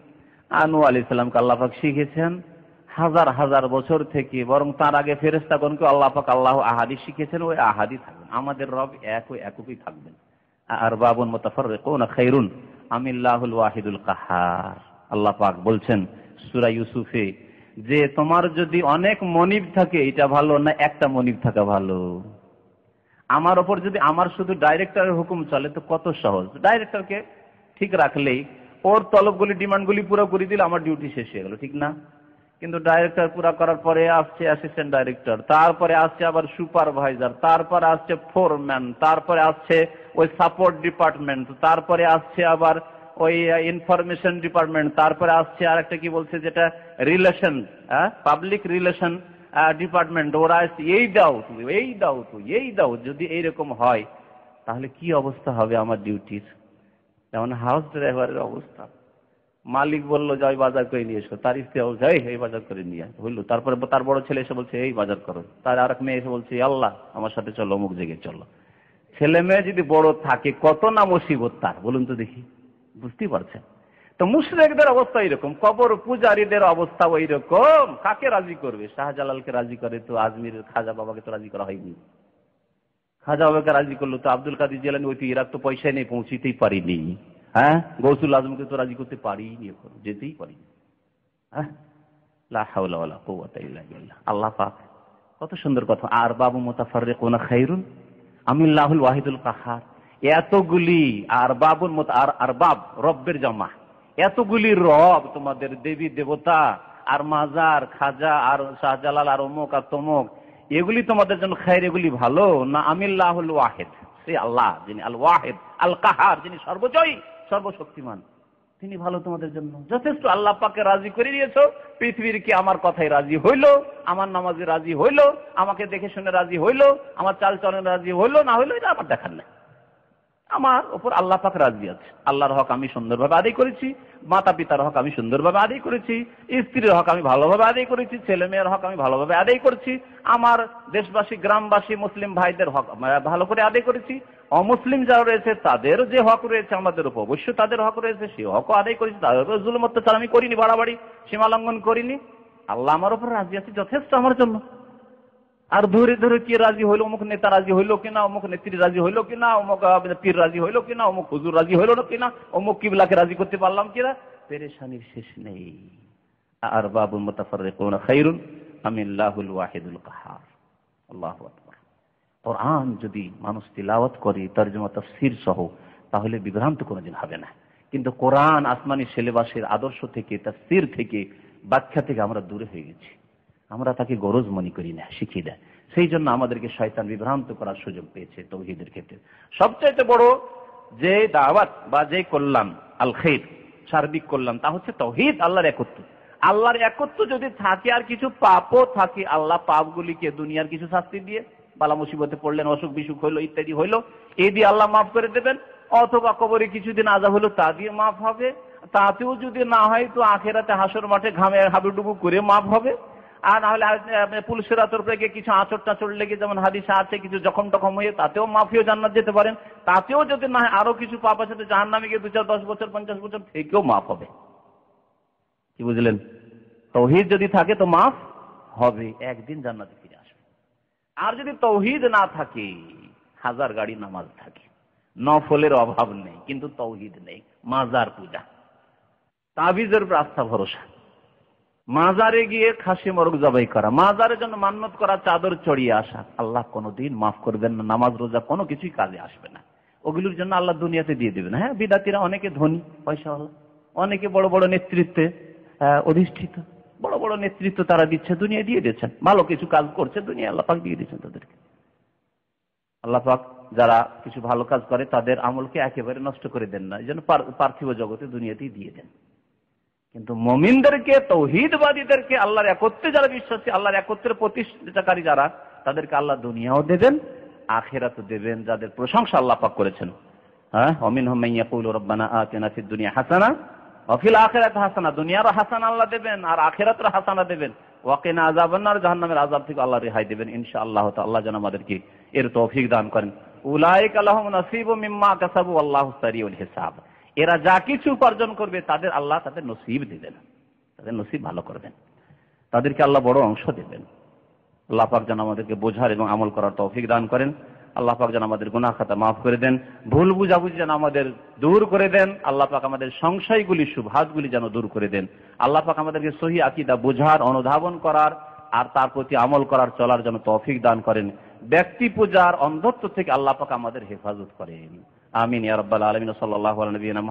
নূহ আলাইহিস সালামকে আল্লাহ পাক শিখিয়েছেন হাজার হাজার বছর থেকে, বরং তার আগে ফেরেশতাগণকে আল্লাহ পাক আল্লাহ আহাদি শিখেছেন, ওই আহাদি থাকবেন। আমাদের রব এক, ওই একই থাকবেন। আর বাবুন মুতাফাররিকুন খায়রুন আমিল্লাহুল ওয়াহিদুল কাহ্হার। আল্লাহ পাক বলছেন সূরা ইউসুফে যে তোমার যদি অনেক মনিব থাকে এটা ভালো না একটা মনিব থাকা ভালো। আমার ওপর যদি আমার শুধু ডাইরেক্টরের হুকুম চলে তো কত সহজ, ডাইরেক্টরকে ঠিক রাখলেই ওর তলবগুলি ডিমান্ডগুলি পুরো করে দিলে আমার ডিউটি শেষ হয়ে গেল, ঠিক না? কিন্তু ডাইরেক্টর পুরো করার পরে আসছে অ্যাসিস্ট্যান্ট ডাইরেক্টর, তারপরে আসছে আবার সুপারভাইজার, তারপরে আসছে ফোরম্যান, তারপরে আসছে ওই সাপোর্ট ডিপার্টমেন্ট, তারপরে আসছে আবার ওই ইনফরমেশন ডিপার্টমেন্ট, তারপরে আসছে আর একটা কি বলছে যেটা রিলেশন, পাবলিক রিলেশন ডিপার্টমেন্ট। ওরা এই দাও তুমি, এই দাও তুই, এই দাও। যদি এইরকম হয় তাহলে কি অবস্থা হবে আমার ডিউটির? যেমন হাউস ড্রাইভারের অবস্থা, মালিক বললো যাই বাজার করে নিয়ে এসো, তার স্ত্রী বলছে এই বাজার করে নিয়ে হইলো, তারপরে তার বড় ছেলে এসে বলছে এই বাজার করো, তার আর এক মেয়ে এসে বলছে আল্লাহ আমার সাথে চলো, অমুক জায়গায় চলো। ছেলে মেয়ে যদি বড় থাকে কত না মুসিবত তার, বলুন তো দেখি, বুঝতেই পারছেন? তো মুশরিকদের অবস্থা এরকম, কবর পূজারীদের অবস্থা ওই রকম। কাকে রাজি করবে? শাহজালালকে রাজি করে তো আজমিরের খাজা বাবাকে তো রাজি করা হয়নি। খাজা বাবাকে রাজি করলো তো আব্দুল কাদের জিলানী, ওই তো ইরাক তো পয়সা নেই, পৌঁছিতেই পারিনি। হ্যাঁ, গৌসুল আজমকে তো রাজি করতে পারিনি, এখন যেতেই পারিনি। হ্যাঁ, লা হাওলা ওয়ালা কুওয়াতা ইল্লা বিল্লাহ। আল্লাহ পাক কত সুন্দর কথা, আর বাবু মুতাফাররিকুন খায়রুন আমিল্লাহুল ওয়াহিদুল কাহ্হার। এতগুলি আর বাবুল আর বাব রব্বের জামা, এতগুলি রব, তোমাদের দেবী দেবতা আর মাজার খাজা আর শাহজালাল আর অমুক আর তমুক, এগুলি তোমাদের জন্য খায়র, এগুলি ভালো না আমিল্লাহুল ওয়াহিদ, সেই আল্লাহ যিনি আল ওয়াহিদ আল কাহার, যিনি সর্বজয়ী সর্বশক্তিমান, তিনি ভালো তোমাদের জন্য যথেষ্ট। আল্লাহ পাকে রাজি করে দিয়েছো, পৃথিবীর কি আমার কথাই রাজি হইলো, আমার নামাজে রাজি হইলো, আমাকে দেখে শুনে রাজি হইলো, আমার চাল চলনে রাজি হইলো না হইলো এটা আমার দেখার নেই। আমার ওপর আল্লাহ পাক রাজি আছে। আল্লাহর হক আমি সুন্দরভাবে আদায় করেছি, মাতা পিতার হক আমি সুন্দরভাবে আদায় করেছি, স্ত্রীর হক আমি ভালোভাবে আদায় করেছি, ছেলে মেয়ের হক আমি ভালোভাবে আদায় করছি, আমার দেশবাসী গ্রামবাসী মুসলিম ভাইদের হক ভালো করে আদায় করেছি, অমুসলিম যারা রয়েছে তাদের যে হক রয়েছে আমাদের উপর অবশ্যই তাদের হক রয়েছে, সেই হকও আদায় করেছি, তাদের উপর জুলুম অত্যাচার আমি করিনি, বাড়াবাড়ি সীমা লঙ্ঘন করিনি। আল্লাহ আমার উপর রাজি আছে, যথেষ্ট আমার জন্য। আর ধরে ধরে কি রাজি হইলো, অমুক নেতা রাজি হইলো কিনা, অমুক নেত্রী রাজি হইলো কিনা, অমুক পীর রাজি হইলো কিনা, অমুক হুজুর রাজি হইলো না কিনা, অমুক কিবলাকে রাজি করতে পারলাম কিনা, পেরেশানির শেষ নেই। আর বাবুল মুতাফাররিকুন খায়রুন আমিল্লাহুল ওয়াহিদুল কাহ্হার। আল্লাহু আকবার। কোরআন যদি মানুষ তিলাওয়াত করে তরজমা তাফসীর সহ তাহলে বিভ্রান্ত কোনোদিন হবে না। কিন্তু কোরআন আসমানি সিলেবাসের আদর্শ থেকে, তাফসীর থেকে, ব্যাখ্যা থেকে আমরা দূরে হয়ে গেছি। আমরা তাকে গরজ মনে করি না, শিখিয়ে দেয়। সেই জন্য আমাদেরকে শয়তান বিভ্রান্ত করার সুযোগ পেয়েছে তাওহীদের ক্ষেত্রে। সবচাইতে বড় যে দাওয়াত বা যে কল্যাণ আল খায়র, সার্বিক কল্যাণ, তা হচ্ছে তাওহীদ, আল্লাহর একত্ব। আল্লাহর একত্ব যদি থাকে আর কিছু পাপও থাকে, আল্লাহ পাপগুলিকে দুনিয়ার কিছু শাস্তি দিয়ে, বালা মুসিবতে পড়লেন, অসুখ বিসুখ হইলো, ইত্যাদি হইলো, এই দিয়ে আল্লাহ মাফ করে দেবেন। অথবা কবরে কিছুদিন আযাব হলো, তা দিয়ে মাফ হবে। তাতেও যদি না হয় তো আখিরাতে হাসর মাঠে ঘামে হাবুডুবু করে মাফ হবে। আর না হলে পুলসিরাতের উপরে গিয়ে কিছু আঁচড় টাচড় লেগে, যেমন হাদিসে আছে, কিছু জখম টখম হয়ে তাতেও মাফিও জান্নাত যেতে পারেন। তাতেও যদি না হয় আরো কিছু পাপ আছে, জাহান্নামে গিয়ে 2, 4, 10 বছর 50 বছর থেকেও মাফ হবে। কি বুঝলেন? তাওহীদ যদি থাকে তো মাফ হবে, একদিন জান্নাতে ফিরে আসবে। আর যদি তাওহীদ না থাকে, হাজার গাড়ি নামাজ থাকে, নফলের অভাব নেই, কিন্তু তাওহীদ নেই, মাজার পূজা, তাবিজের উপর আস্থা ভরসা, মাজারে গিয়ে খাসি মোরগ জবাই করা, মাজারের জন্য মান্নত করা, চাদর চড়িয়ে আসা, আল্লাহ কোনোদিন মাফ করবেন না। নামাজ রোজা কোনো কিছুই কাজে আসবে না, ওগুলোর জন্য আল্লাহ দুনিয়াতে দিয়ে দেবেন। হ্যাঁ, বিদাতিরা অনেকে ধনী পয়সাওয়ালা, অনেকে বড় বড় নেতৃত্বে অধিষ্ঠিত, বড় বড় নেতৃত্ব তারা দিচ্ছে, দুনিয়া দিয়ে দিচ্ছেন, ভালো কিছু কাজ করছে, দুনিয়া আল্লাহ পাক দিয়ে দিচ্ছেন তাদেরকে। আল্লাহ পাক যারা কিছু ভালো কাজ করে তাদের আমলকে একেবারে নষ্ট করে দেন না, এই জন্য পার্থিব জগতে দুনিয়াতেই দিয়ে দেন। কিন্তু মুমিনদেরকে, তৌহিদবাদীদেরকে, আল্লাহর একত্রে যারা বিশ্বাসী, আল্লাহর একত্রে প্রতিষ্ঠাকারী যারা, তাদেরকে আল্লাহ দুনিয়াও দেবেন, আখিরাতও দেবেন, যাদের প্রশংসা আল্লাহ পাক করেছেন। হ্যাঁ, ওয়ামিনহুম মান ইয়াকুলু রাব্বানা আতিনা ফিদ দুনিয়া হাসানা ওয়া ফিল আখিরাতি হাসানা, দুনিয়ারও হাসানা আল্লাহ দেবেন আর আখিরাতের হাসানা দেবেন। ওয়া কিনা আযাবান নার, জাহান্নামের আযাব থেকে আল্লাহ রেহাই দেবেন ইনশাআল্লাহ। আল্লাহ যেন আমাদেরকে এর তৌফিক দান করেন। উলাইকা লাহুম নাসিবুম মিম্মা কাসাবু আল্লাহু সারিউল হিসাব, এরা যা কিছু উপার্জন করবে তাদের আল্লাহ তাদের নসিব দিবেন, তাদের নসিব ভালো করবেন, তাদেরকে আল্লাহ বড় অংশ দেবেন। আল্লাহ পাক যেন আমাদেরকে বোঝার এবং আমল করার তৌফিক দান করেন। আল্লাহ পাক যেন আমাদের গুনাহ খাতা মাফ করে দেন, ভুল বুঝাবুঝি যেন আমাদের দূর করে দেন। আল্লাহ পাক আমাদের সংশয়গুলি, শুবহাতগুলি যেন দূর করে দেন। আল্লাহ পাক আমাদেরকে সহিহ আকীদা বোঝার, অনুধাবন করার আর তার প্রতি আমল করার, চলার জন্য তৌফিক দান করেন। ব্যক্তি পূজার অন্ধত্ব থেকে আল্লাহ পাক আমাদের হেফাজত করেন। আমিন ইয়া রাব্বাল আলামিন। সাল্লাল্লাহু আলা নবিয়িনা মুহাম্মদ।